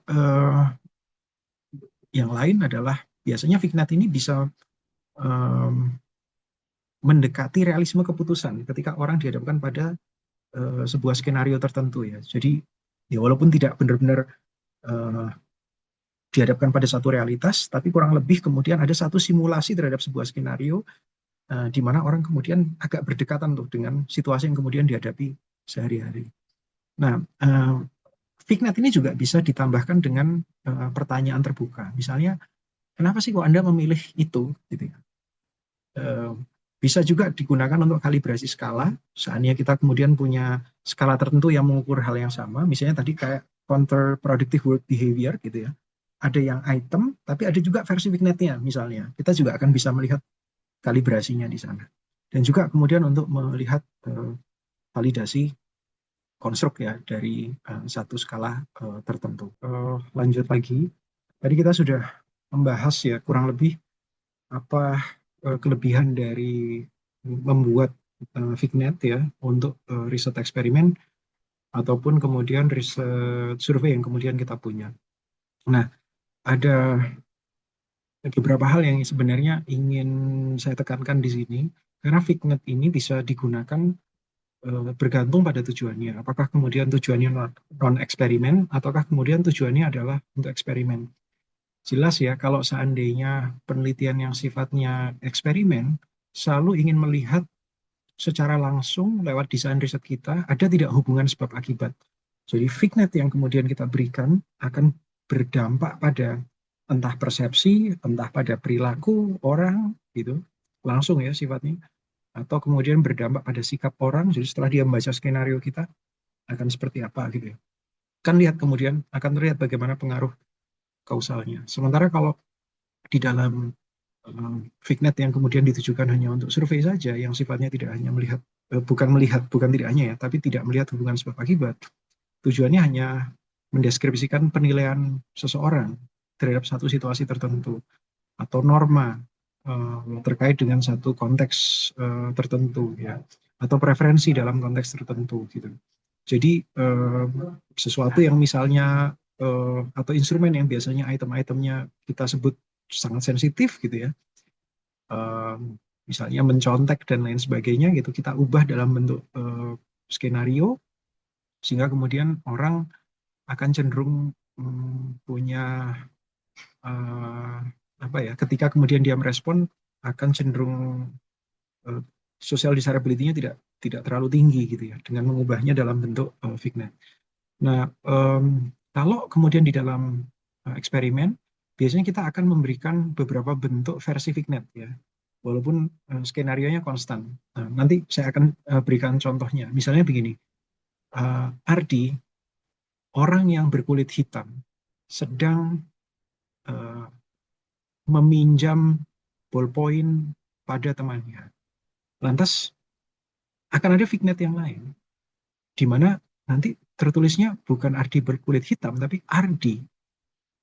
S1: yang lain adalah biasanya Vignet ini bisa em, mendekati realisme keputusan ketika orang dihadapkan pada sebuah skenario tertentu ya. Jadi ya walaupun tidak benar-benar eh, dihadapkan pada satu realitas, tapi kurang lebih kemudian ada satu simulasi terhadap sebuah skenario di mana orang kemudian agak berdekatan tuh dengan situasi yang kemudian dihadapi sehari-hari. Nah, Fignet ini juga bisa ditambahkan dengan pertanyaan terbuka. Misalnya, kenapa sih kok Anda memilih itu? Gitu ya. Eh, Bisa juga digunakan untuk kalibrasi skala. Seandainya kita kemudian punya skala tertentu yang mengukur hal yang sama, misalnya tadi kayak counterproductive work behavior gitu ya. Ada yang item, tapi ada juga versi Fignetnya misalnya. Kita juga akan bisa melihat kalibrasinya di sana. Dan juga kemudian untuk melihat validasi konstruk ya dari satu skala tertentu. Lanjut lagi, tadi kita sudah membahas ya kurang lebih apa kelebihan dari membuat Fignet ya untuk riset eksperimen ataupun kemudian riset survei yang kemudian kita punya. Nah, ada beberapa hal yang sebenarnya ingin saya tekankan di sini karena Fignet ini bisa digunakan bergantung pada tujuannya. Apakah kemudian tujuannya non eksperimen ataukah kemudian tujuannya adalah untuk eksperimen. Jelas ya, kalau seandainya penelitian yang sifatnya eksperimen selalu ingin melihat secara langsung lewat desain riset kita, ada tidak hubungan sebab akibat. Jadi Fignet yang kemudian kita berikan akan berdampak pada entah persepsi, entah pada perilaku orang, gitu, langsung ya sifatnya, atau kemudian berdampak pada sikap orang. Jadi setelah dia membaca skenario kita akan seperti apa gitu ya. Kan lihat kemudian akan terlihat bagaimana pengaruh kausalnya. Sementara kalau di dalam Fignet yang kemudian ditujukan hanya untuk survei saja, yang sifatnya tidak hanya melihat, bukan tidak hanya ya, tapi tidak melihat hubungan sebab akibat. Tujuannya hanya mendeskripsikan penilaian seseorang terhadap satu situasi tertentu atau norma terkait dengan satu konteks tertentu ya, atau preferensi dalam konteks tertentu gitu. Jadi sesuatu yang misalnya atau instrumen yang biasanya item-itemnya kita sebut sangat sensitif gitu ya, misalnya mencontek dan lain sebagainya gitu, kita ubah dalam bentuk skenario sehingga kemudian orang akan cenderung punya uh, apa ya, ketika kemudian dia merespon akan cenderung uh, social desirability-nya tidak terlalu tinggi gitu ya dengan mengubahnya dalam bentuk Fignet. Nah, kalau kemudian di dalam eksperimen biasanya kita akan memberikan beberapa bentuk versi Fignet ya, walaupun skenario-nya konstan. Nah, nanti saya akan berikan contohnya. Misalnya begini, Ardi, orang yang berkulit hitam, sedang uh, meminjam ballpoint pada temannya. Lantas akan ada Fignet yang lain, di mana nanti tertulisnya bukan Ardi berkulit hitam, tapi Ardi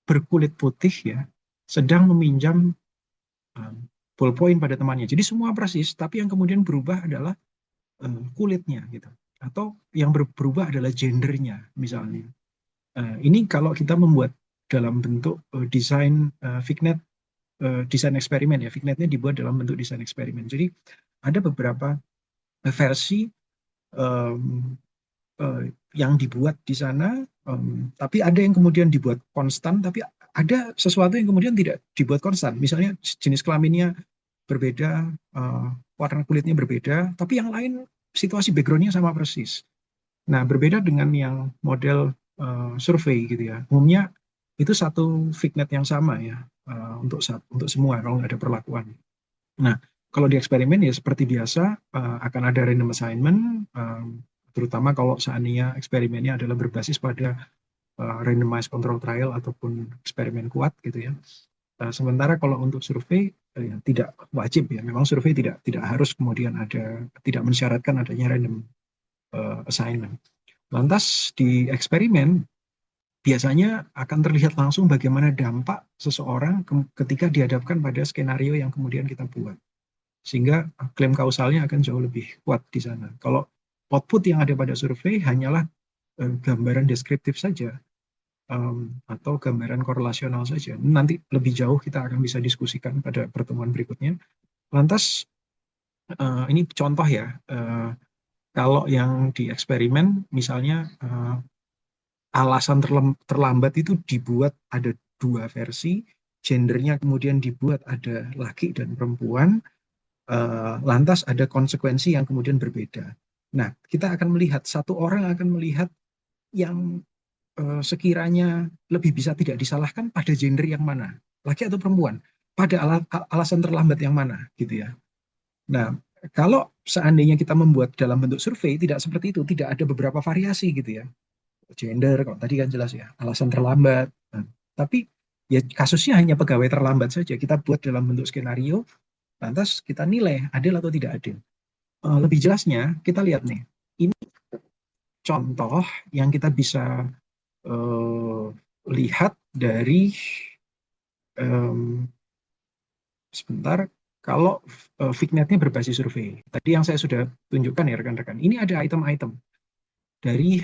S1: berkulit putih ya, sedang meminjam uh, ballpoint pada temannya. Jadi semua persis, tapi yang kemudian berubah adalah kulitnya gitu. Atau yang berubah adalah gendernya misalnya. Ini kalau kita membuat dalam bentuk desain Fignet, desain eksperimen ya. Fignetnya dibuat dalam bentuk desain eksperimen. Jadi ada beberapa versi um, yang dibuat di sana, tapi ada yang kemudian dibuat konstan, tapi ada sesuatu yang kemudian tidak dibuat konstan. Misalnya jenis kelaminnya berbeda, warna kulitnya berbeda, tapi yang lain situasi backgroundnya sama persis. Nah, berbeda dengan yang model survei gitu ya. Umumnya itu satu Fignet yang sama ya untuk semua kalau nggak ada perlakuan. Nah, kalau di eksperimen ya seperti biasa akan ada random assignment, terutama kalau seandainya eksperimennya adalah berbasis pada randomized control trial ataupun eksperimen kuat gitu ya. Sementara kalau untuk survei ya, tidak wajib ya. Memang survei tidak harus kemudian tidak mensyaratkan adanya random assignment. Lantas di eksperimen biasanya akan terlihat langsung bagaimana dampak seseorang ketika dihadapkan pada skenario yang kemudian kita buat. Sehingga klaim kausalnya akan jauh lebih kuat di sana. Kalau output yang ada pada survei hanyalah gambaran deskriptif saja, atau gambaran korelasional saja. Nanti lebih jauh kita akan bisa diskusikan pada pertemuan berikutnya. Lantas ini contoh ya, kalau yang di eksperimen misalnya alasan terlambat itu dibuat ada dua versi, gendernya kemudian dibuat ada laki dan perempuan, lantas ada konsekuensi yang kemudian berbeda. Nah, kita akan melihat, satu orang akan melihat yang sekiranya lebih bisa tidak disalahkan pada gender yang mana, laki atau perempuan, pada alasan terlambat yang mana, gitu ya. Nah, kalau seandainya kita membuat dalam bentuk survei, tidak seperti itu, tidak ada beberapa variasi gitu ya. Gender, kalau tadi kan jelas ya, alasan terlambat. Nah, tapi ya kasusnya hanya pegawai terlambat saja. Kita buat dalam bentuk skenario, lantas kita nilai adil atau tidak adil. Lebih jelasnya, kita lihat nih, ini contoh yang kita bisa eh, lihat dari em, sebentar, kalau Fignet-nya berbasis survei. Tadi yang saya sudah tunjukkan ya rekan-rekan. Ini ada item-item dari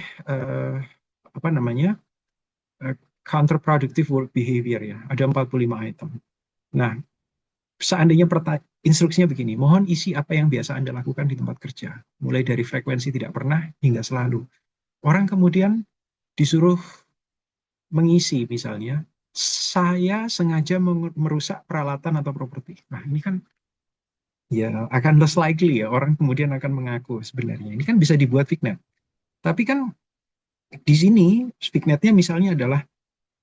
S1: apa namanya counterproductive work behavior ya. Ada 45 item. Nah, seandainya instruksinya begini, mohon isi apa yang biasa Anda lakukan di tempat kerja, mulai dari frekuensi tidak pernah hingga selalu. Orang kemudian disuruh mengisi misalnya, saya sengaja merusak peralatan atau properti. Nah, ini kan ya akan less likely ya, orang kemudian akan mengaku sebenarnya. Ini kan bisa dibuat Fignet. Tapi kan di sini Fignet-nya misalnya adalah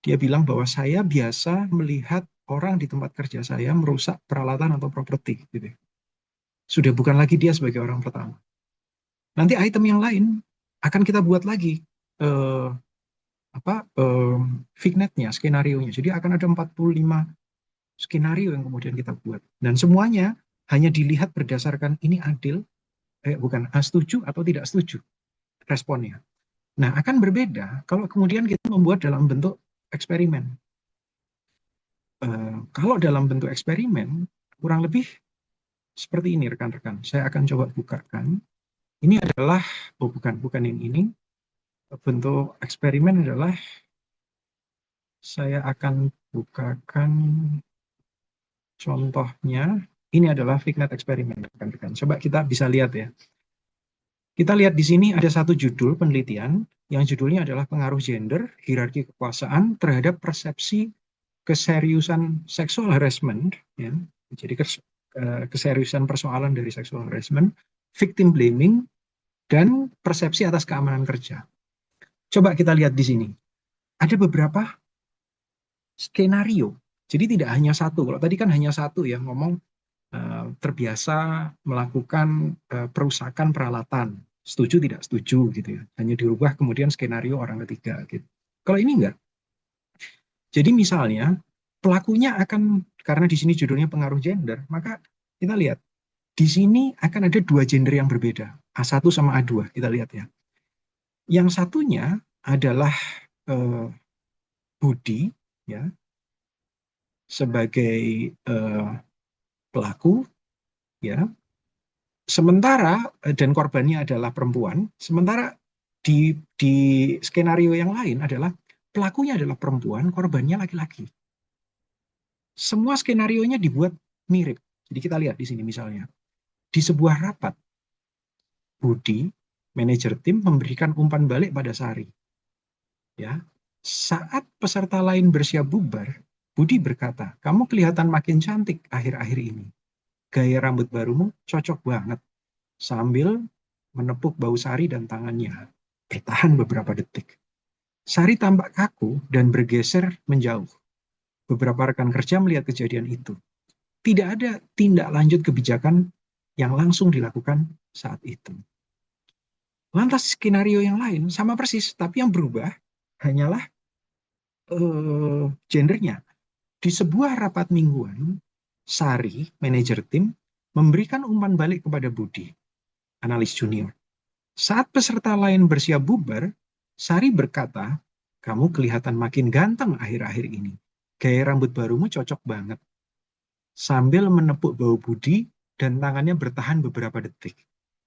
S1: dia bilang bahwa saya biasa melihat orang di tempat kerja saya merusak peralatan atau properti gitu. Sudah bukan lagi dia sebagai orang pertama. Nanti item yang lain akan kita buat lagi eh, Fignet-nya, skenario-nya. Jadi akan ada 45 skenario yang kemudian kita buat. Dan semuanya hanya dilihat berdasarkan ini adil, bukan setuju atau tidak setuju responnya. Nah, akan berbeda kalau kemudian kita membuat dalam bentuk eksperimen. Kalau dalam bentuk eksperimen, kurang lebih seperti ini rekan-rekan. Saya akan coba bukakan. Ini adalah, bukan yang ini. Bentuk eksperimen adalah, saya akan bukakan contohnya. Ini adalah Fignet eksperimen rekan-rekan. Coba kita bisa lihat ya. Kita lihat di sini ada satu judul penelitian yang judulnya adalah pengaruh gender, hierarki kekuasaan terhadap persepsi keseriusan seksual harassment, ya. Jadi keseriusan persoalan dari seksual harassment, victim blaming, dan persepsi atas keamanan kerja. Coba kita lihat di sini. Ada beberapa skenario. Jadi tidak hanya satu. Kalau tadi kan hanya satu ya ngomong terbiasa melakukan perusakan peralatan. Setuju tidak setuju gitu ya. Hanya dirubah kemudian skenario orang ketiga gitu. Kalau ini enggak. Jadi misalnya pelakunya akan, karena di sini judulnya pengaruh gender, maka kita lihat di sini akan ada dua gender yang berbeda, A1 sama A2, kita lihat ya. Yang satunya adalah eh, Budi ya, sebagai pelaku ya. Sementara dan korbannya adalah perempuan, sementara di skenario yang lain adalah pelakunya adalah perempuan, korbannya laki-laki. Semua skenarionya dibuat mirip. Jadi kita lihat di sini misalnya. Di sebuah rapat, Budi, manajer tim, memberikan umpan balik pada Sari. Ya, saat peserta lain bersiap bubar, Budi berkata, kamu kelihatan makin cantik akhir-akhir ini. Gaya rambut barumu cocok banget. Sambil menepuk bau Sari dan tangannya. Bertahan beberapa detik. Sari tampak kaku dan bergeser menjauh. Beberapa rekan kerja melihat kejadian itu. Tidak ada tindak lanjut kebijakan yang langsung dilakukan saat itu. Lantas skenario yang lain sama persis, tapi yang berubah hanyalah gendernya. Di sebuah rapat mingguan, Sari, manajer tim, memberikan umpan balik kepada Budi, analis junior. Saat peserta lain bersiap bubar, Sari berkata, kamu kelihatan makin ganteng akhir-akhir ini. Gaya rambut barumu cocok banget. Sambil menepuk bau Budi dan tangannya bertahan beberapa detik.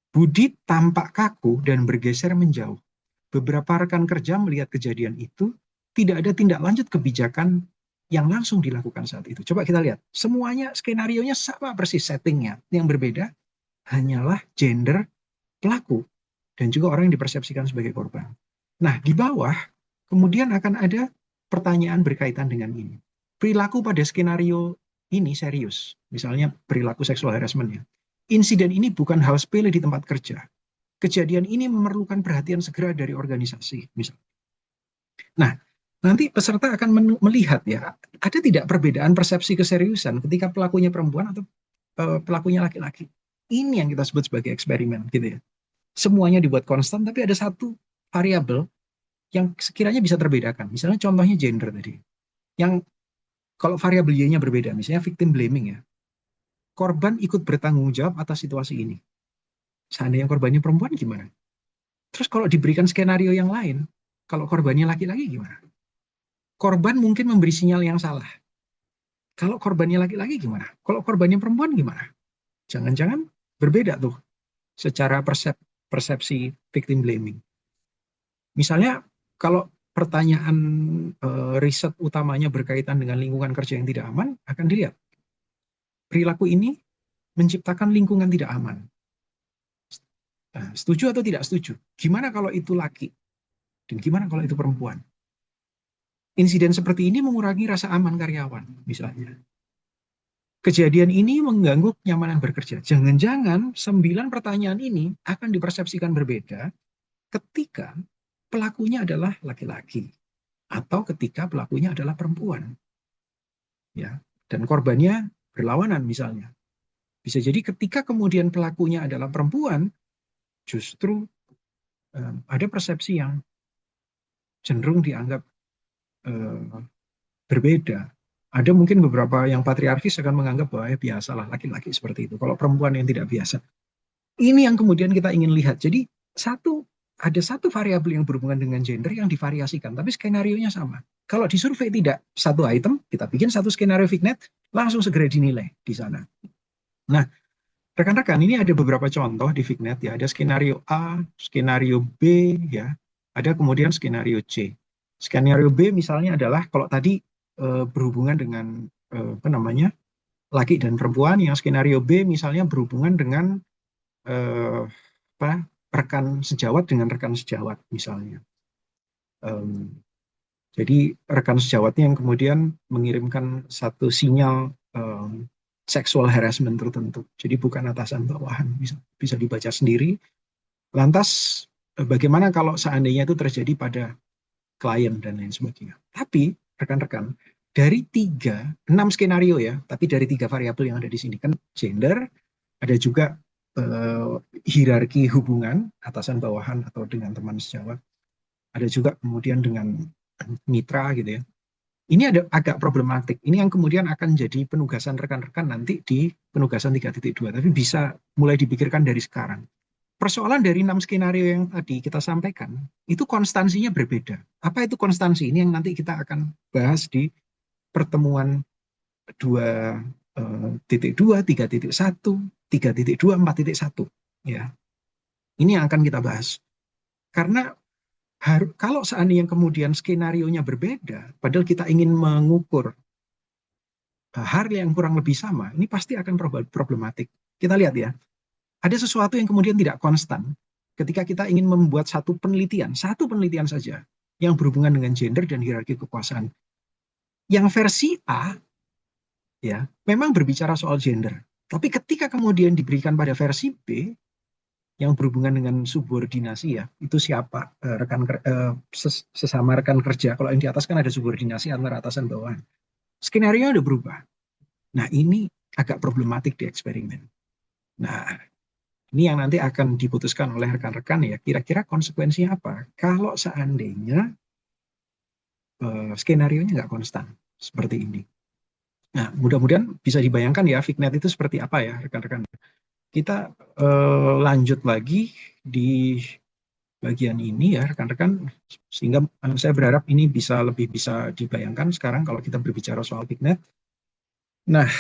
S1: Budi tampak kaku dan bergeser menjauh. Beberapa rekan kerja melihat kejadian itu, tidak ada tindak lanjut kebijakan yang langsung dilakukan saat itu. Coba kita lihat, semuanya skenario-nya sama persis settingnya. Yang berbeda hanyalah gender pelaku dan juga orang yang dipersepsikan sebagai korban. Nah, di bawah kemudian akan ada pertanyaan berkaitan dengan ini. Perilaku pada skenario ini serius, misalnya perilaku seksual harassment-nya. Insiden ini bukan hal sepele di tempat kerja. Kejadian ini memerlukan perhatian segera dari organisasi, misalnya. Nah, nanti peserta akan melihat ya, ada tidak perbedaan persepsi keseriusan ketika pelakunya perempuan atau pelakunya laki-laki. Ini yang kita sebut sebagai eksperimen, gitu ya. Semuanya dibuat konstan, tapi ada satu variabel yang sekiranya bisa terbedakan. Misalnya contohnya gender tadi. Yang kalau variabel Y-nya berbeda, misalnya victim blaming ya. Korban ikut bertanggung jawab atas situasi ini. Seandainya korbannya perempuan gimana? Terus kalau diberikan skenario yang lain, kalau korbannya laki-laki gimana? Korban mungkin memberi sinyal yang salah. Kalau korbannya laki-laki gimana? Kalau korbannya perempuan gimana? Jangan-jangan berbeda tuh secara persepsi victim blaming. Misalnya kalau pertanyaan riset utamanya berkaitan dengan lingkungan kerja yang tidak aman, akan dilihat perilaku ini menciptakan lingkungan tidak aman. Nah, setuju atau tidak setuju? Gimana kalau itu laki? Dan gimana kalau itu perempuan? Insiden seperti ini mengurangi rasa aman karyawan, misalnya. Kejadian ini mengganggu kenyamanan bekerja. Jangan-jangan 9 pertanyaan ini akan dipersepsikan berbeda ketika pelakunya adalah laki-laki atau ketika pelakunya adalah perempuan. Ya, dan korbannya berlawanan misalnya. Bisa jadi ketika kemudian pelakunya adalah perempuan, justru ada persepsi yang cenderung dianggap berbeda. Ada mungkin beberapa yang patriarkis akan menganggap bahwa ya biasalah laki-laki seperti itu. Kalau perempuan yang tidak biasa. Ini yang kemudian kita ingin lihat. Jadi ada satu variabel yang berhubungan dengan gender yang divariasikan, tapi skenario-nya sama. Kalau disurvei tidak satu item, kita bikin satu skenario Fignet, langsung segera dinilai di sana. Nah, rekan-rekan, ini ada beberapa contoh di Fignet ya. Ada skenario A, skenario B ya. Ada kemudian skenario C. Skenario B misalnya adalah kalau tadi berhubungan dengan apa namanya? Laki dan perempuan, yang skenario B misalnya berhubungan dengan apa, rekan sejawat dengan rekan sejawat misalnya. Jadi rekan sejawatnya yang kemudian mengirimkan satu sinyal seksual harassment tertentu. Jadi bukan atasan bawahan, bisa dibaca sendiri. Lantas bagaimana kalau seandainya itu terjadi pada klien dan lain sebagainya. Tapi rekan-rekan, dari 6 skenario ya, tapi dari 3 variabel yang ada di sini kan gender, ada juga hierarki hubungan atasan bawahan atau dengan teman sejawat, ada juga kemudian dengan mitra gitu ya. Ini ada agak problematik. Ini yang kemudian akan jadi penugasan rekan-rekan nanti di penugasan 3.2, tapi bisa mulai dipikirkan dari sekarang. Persoalan dari 6 skenario yang tadi kita sampaikan, itu konstansinya berbeda. Apa itu konstansi? Ini yang nanti kita akan bahas di pertemuan 2.2, 3.1, 3.2, 4.1. Ya. Ini yang akan kita bahas. Karena kalau seandainya kemudian skenario-nya berbeda, padahal kita ingin mengukur hal yang kurang lebih sama, ini pasti akan problematik. Kita lihat ya, ada sesuatu yang kemudian tidak konstan ketika kita ingin membuat satu penelitian saja yang berhubungan dengan gender dan hierarki kekuasaan. Yang versi A ya memang berbicara soal gender, tapi ketika kemudian diberikan pada versi B yang berhubungan dengan subordinasi ya, itu siapa sesama rekan kerja. Kalau yang di atas kan ada subordinasi antara atasan bawahan. Skenario udah berubah. Nah, ini agak problematik di eksperimen. Nah, ini yang nanti akan diputuskan oleh rekan-rekan ya, kira-kira konsekuensinya apa kalau seandainya skenario-nya nggak konstan seperti ini. Nah, mudah-mudahan bisa dibayangkan ya Fignet itu seperti apa ya rekan-rekan. Kita lanjut lagi di bagian ini ya rekan-rekan, sehingga saya berharap ini lebih bisa dibayangkan sekarang kalau kita berbicara soal Fignet. Nah,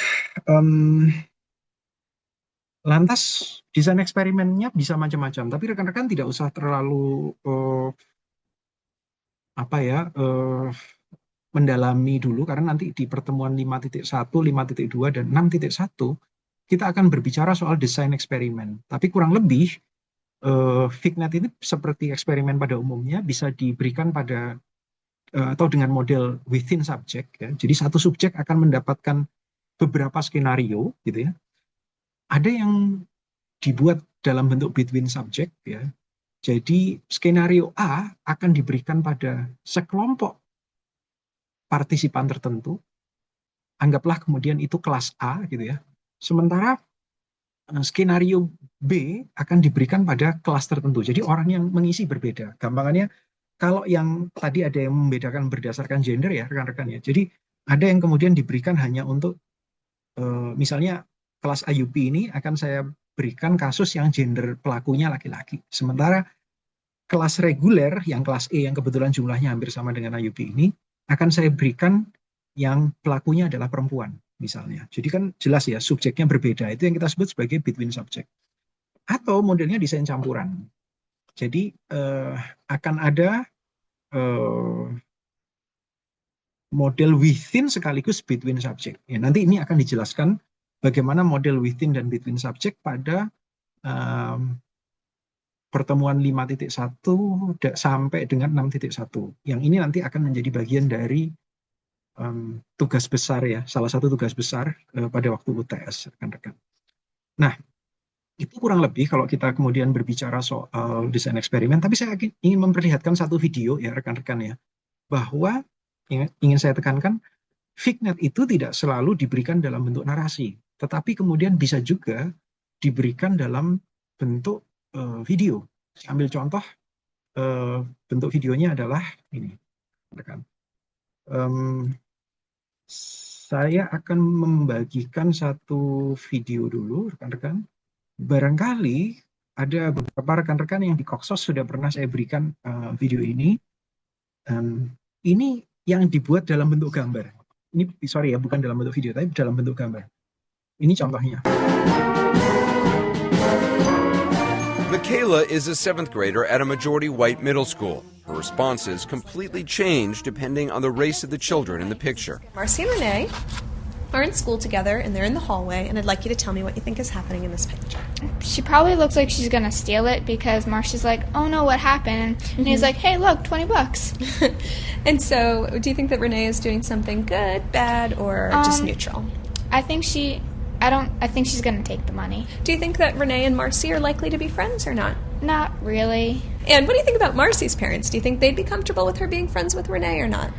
S1: lantas desain eksperimennya bisa macam-macam, tapi rekan-rekan tidak usah terlalu apa ya mendalami dulu, karena nanti di pertemuan 5.1, 5.2, dan 6.1, kita akan berbicara soal desain eksperimen. Tapi kurang lebih, FigNet ini seperti eksperimen pada umumnya bisa diberikan pada atau dengan model within subject, ya. Jadi satu subjek akan mendapatkan beberapa skenario, gitu ya. Ada yang dibuat dalam bentuk between subject, ya. Jadi skenario A akan diberikan pada sekelompok partisipan tertentu, anggaplah kemudian itu kelas A, gitu ya. Sementara skenario B akan diberikan pada kelas tertentu. Jadi orang yang mengisi berbeda. Gampangannya, kalau yang tadi ada yang membedakan berdasarkan gender, ya rekan-rekan, ya. Jadi ada yang kemudian diberikan hanya untuk misalnya kelas IUP ini akan saya berikan kasus yang gender pelakunya laki-laki. Sementara kelas reguler yang kelas E yang kebetulan jumlahnya hampir sama dengan IUP ini akan saya berikan yang pelakunya adalah perempuan misalnya. Jadi kan jelas ya, subjeknya berbeda. Itu yang kita sebut sebagai between subject. Atau modelnya desain campuran. Jadi akan ada model within sekaligus between subject. Ya, nanti ini akan dijelaskan bagaimana model within dan between subject pada pertemuan 5.1 sampai dengan 6.1. Yang ini nanti akan menjadi bagian dari tugas besar, ya, salah satu tugas besar pada waktu UTS, rekan-rekan. Nah, itu kurang lebih kalau kita kemudian berbicara soal desain eksperimen. Tapi saya ingin memperlihatkan satu video, ya rekan-rekan, ya, bahwa ingin saya tekankan, FigNet itu tidak selalu diberikan dalam bentuk narasi, tetapi kemudian bisa juga diberikan dalam bentuk video. Saya ambil contoh, bentuk videonya adalah ini, rekan. Saya akan membagikan satu video dulu, rekan-rekan. Barangkali ada beberapa rekan-rekan yang di Koksos sudah pernah saya berikan video ini. Ini yang dibuat dalam bentuk gambar. Ini, sorry ya, bukan dalam bentuk video, tapi dalam bentuk gambar. Ini contohnya.
S2: Michaela is a 7th grader at a majority white middle school. Her responses completely change depending on the race of the children in the picture.
S3: Marcy and Renee are in school together and they're in the hallway, and I'd like you to tell me what you think is happening in this picture.
S4: She probably looks like she's gonna steal it because Marcy's like, oh no, what happened? And he's like, hey, look, $20.
S3: And so, do you think that Renee is doing something good, bad, or just neutral?
S4: I think she's gonna take the money.
S3: Do you think that Renee and Marcy are likely to be friends or not?
S4: Not really.
S3: And what do you think about Marcy's parents? Do you think they'd be comfortable with her being friends with Renee or not?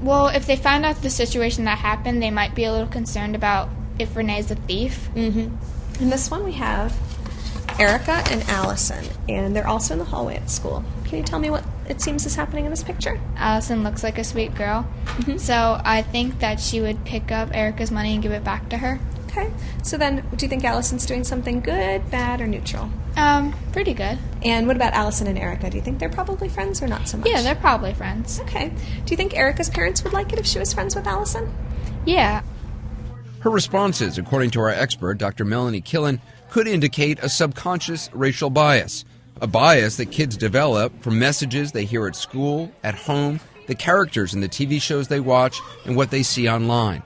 S4: Well, if they find out the situation that happened, they might be a little concerned about if Renee's a thief.
S3: In this one we have Erica and Allison, and they're also in the hallway at school. Can you tell me what it seems is happening in this picture?
S4: Allison looks like a sweet girl, so I think that she would pick up Erica's money and give it back to her.
S3: Okay, so then do you think Allison's doing something good, bad, or neutral?
S4: Pretty good.
S3: And what about Allison and Erica? Do you think they're probably friends or not so much?
S4: Yeah, they're probably friends.
S3: Okay. Do you think Erica's parents would like it if she was friends with Allison?
S4: Yeah.
S2: Her responses, according to our expert, Dr. Melanie Killen, could indicate a subconscious racial bias, a bias that kids develop from messages they hear at school, at home, the characters in the TV shows they watch, and what they see online.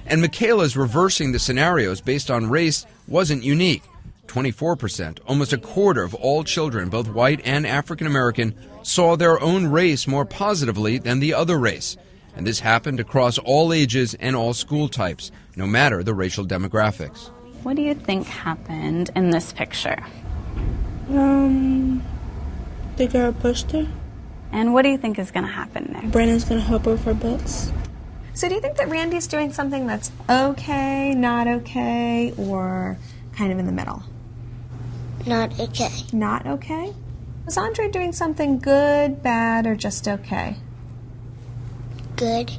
S2: And Michaela's reversing the scenarios based on race wasn't unique. 24%, almost a quarter of all children, both white and African American, saw their own race more positively than the other race. And this happened across all ages and all school types, no matter the racial demographics.
S5: What do you think happened in this picture?
S6: The girl pushed her.
S5: And what do you think is going to happen next?
S6: Brandon's going to help her with her books.
S3: So do you think that Randy's doing something that's okay, not okay, or kind of in the middle?
S7: Not okay.
S3: Not okay? Was Andre doing something good, bad, or just okay?
S7: Good.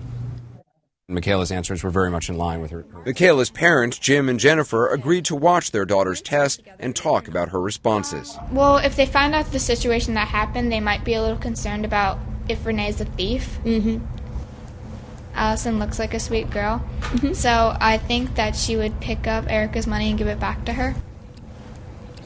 S2: Michaela's answers were very much in line with her. Michaela's parents, Jim and Jennifer, agreed to watch their daughter's test and talk about her responses.
S4: Well, if they find out the situation that happened, they might be a little concerned about if Renee's a thief. Allison looks like a sweet girl, so I think that she would pick up Erica's money and give it back to her.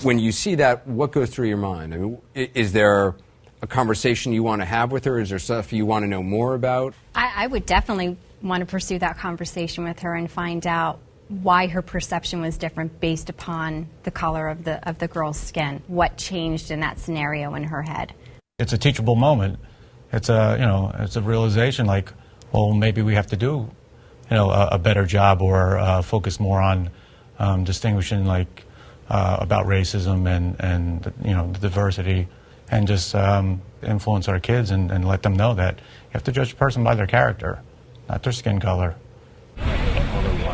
S2: When you see that, what goes through your mind? I mean, is there a conversation you want to have with her? Is there stuff you want to know more about?
S8: I would definitely want to pursue that conversation with her and find out why her perception was different based upon the color of the girl's skin. What changed in that scenario in her head?
S9: It's a teachable moment. It's a realization like, well, maybe we have to do, a better job or focus more on distinguishing like about racism and the diversity, and just influence our kids and let them know that you have to judge a person by their character, not their skin color.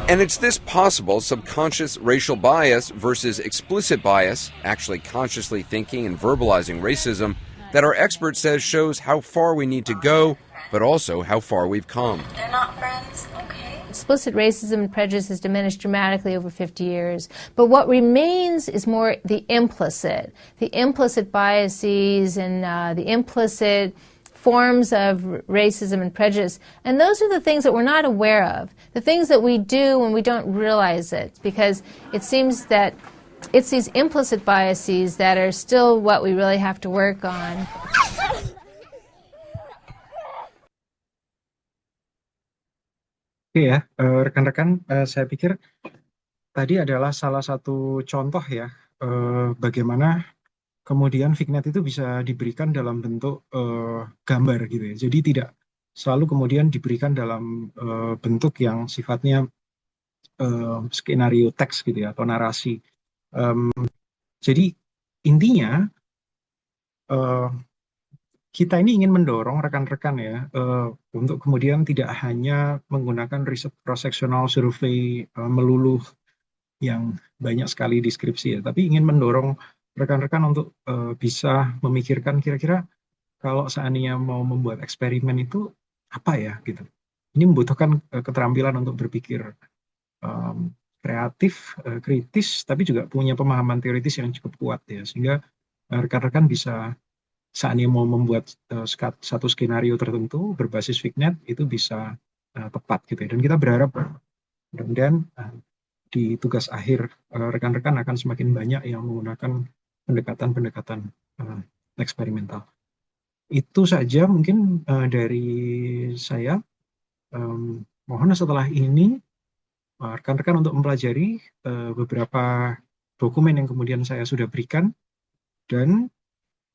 S2: And it's this possible subconscious racial bias versus explicit bias, actually consciously thinking and verbalizing racism, that our expert says shows how far we need to go, but also how far we've come.
S7: They're not friends, okay?
S10: Explicit racism and prejudice has diminished dramatically over 50 years. But what remains is more the implicit biases and the implicit forms of racism and prejudice. And those are the things that we're not aware of, the things that we do when we don't realize it, because it seems that it's these implicit biases that are still what we really have to work on.
S1: Oke ya, rekan-rekan, saya pikir tadi adalah salah satu contoh ya, bagaimana kemudian Fignet itu bisa diberikan dalam bentuk gambar gitu ya. Jadi tidak selalu kemudian diberikan dalam bentuk yang sifatnya skenario teks gitu ya, atau narasi. Jadi intinya kita ini ingin mendorong rekan-rekan ya untuk kemudian tidak hanya menggunakan riset cross-sectional survei melulu yang banyak sekali deskripsi ya, tapi ingin mendorong rekan-rekan untuk bisa memikirkan kira-kira kalau seandainya mau membuat eksperimen itu apa ya gitu. Ini membutuhkan keterampilan untuk berpikir kreatif, kritis, tapi juga punya pemahaman teoritis yang cukup kuat ya, sehingga rekan-rekan bisa seandainya mau membuat satu skenario tertentu berbasis Fignet itu bisa tepat gitu ya. Dan kita berharap mudah-mudahan di tugas akhir rekan-rekan akan semakin banyak yang menggunakan pendekatan-pendekatan eksperimental. Itu saja mungkin dari saya. Mohon setelah ini rekan-rekan untuk mempelajari beberapa dokumen yang kemudian saya sudah berikan, dan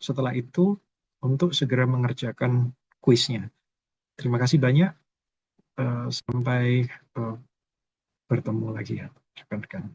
S1: setelah itu untuk segera mengerjakan kuisnya. Terima kasih banyak. Sampai bertemu lagi ya rekan-rekan.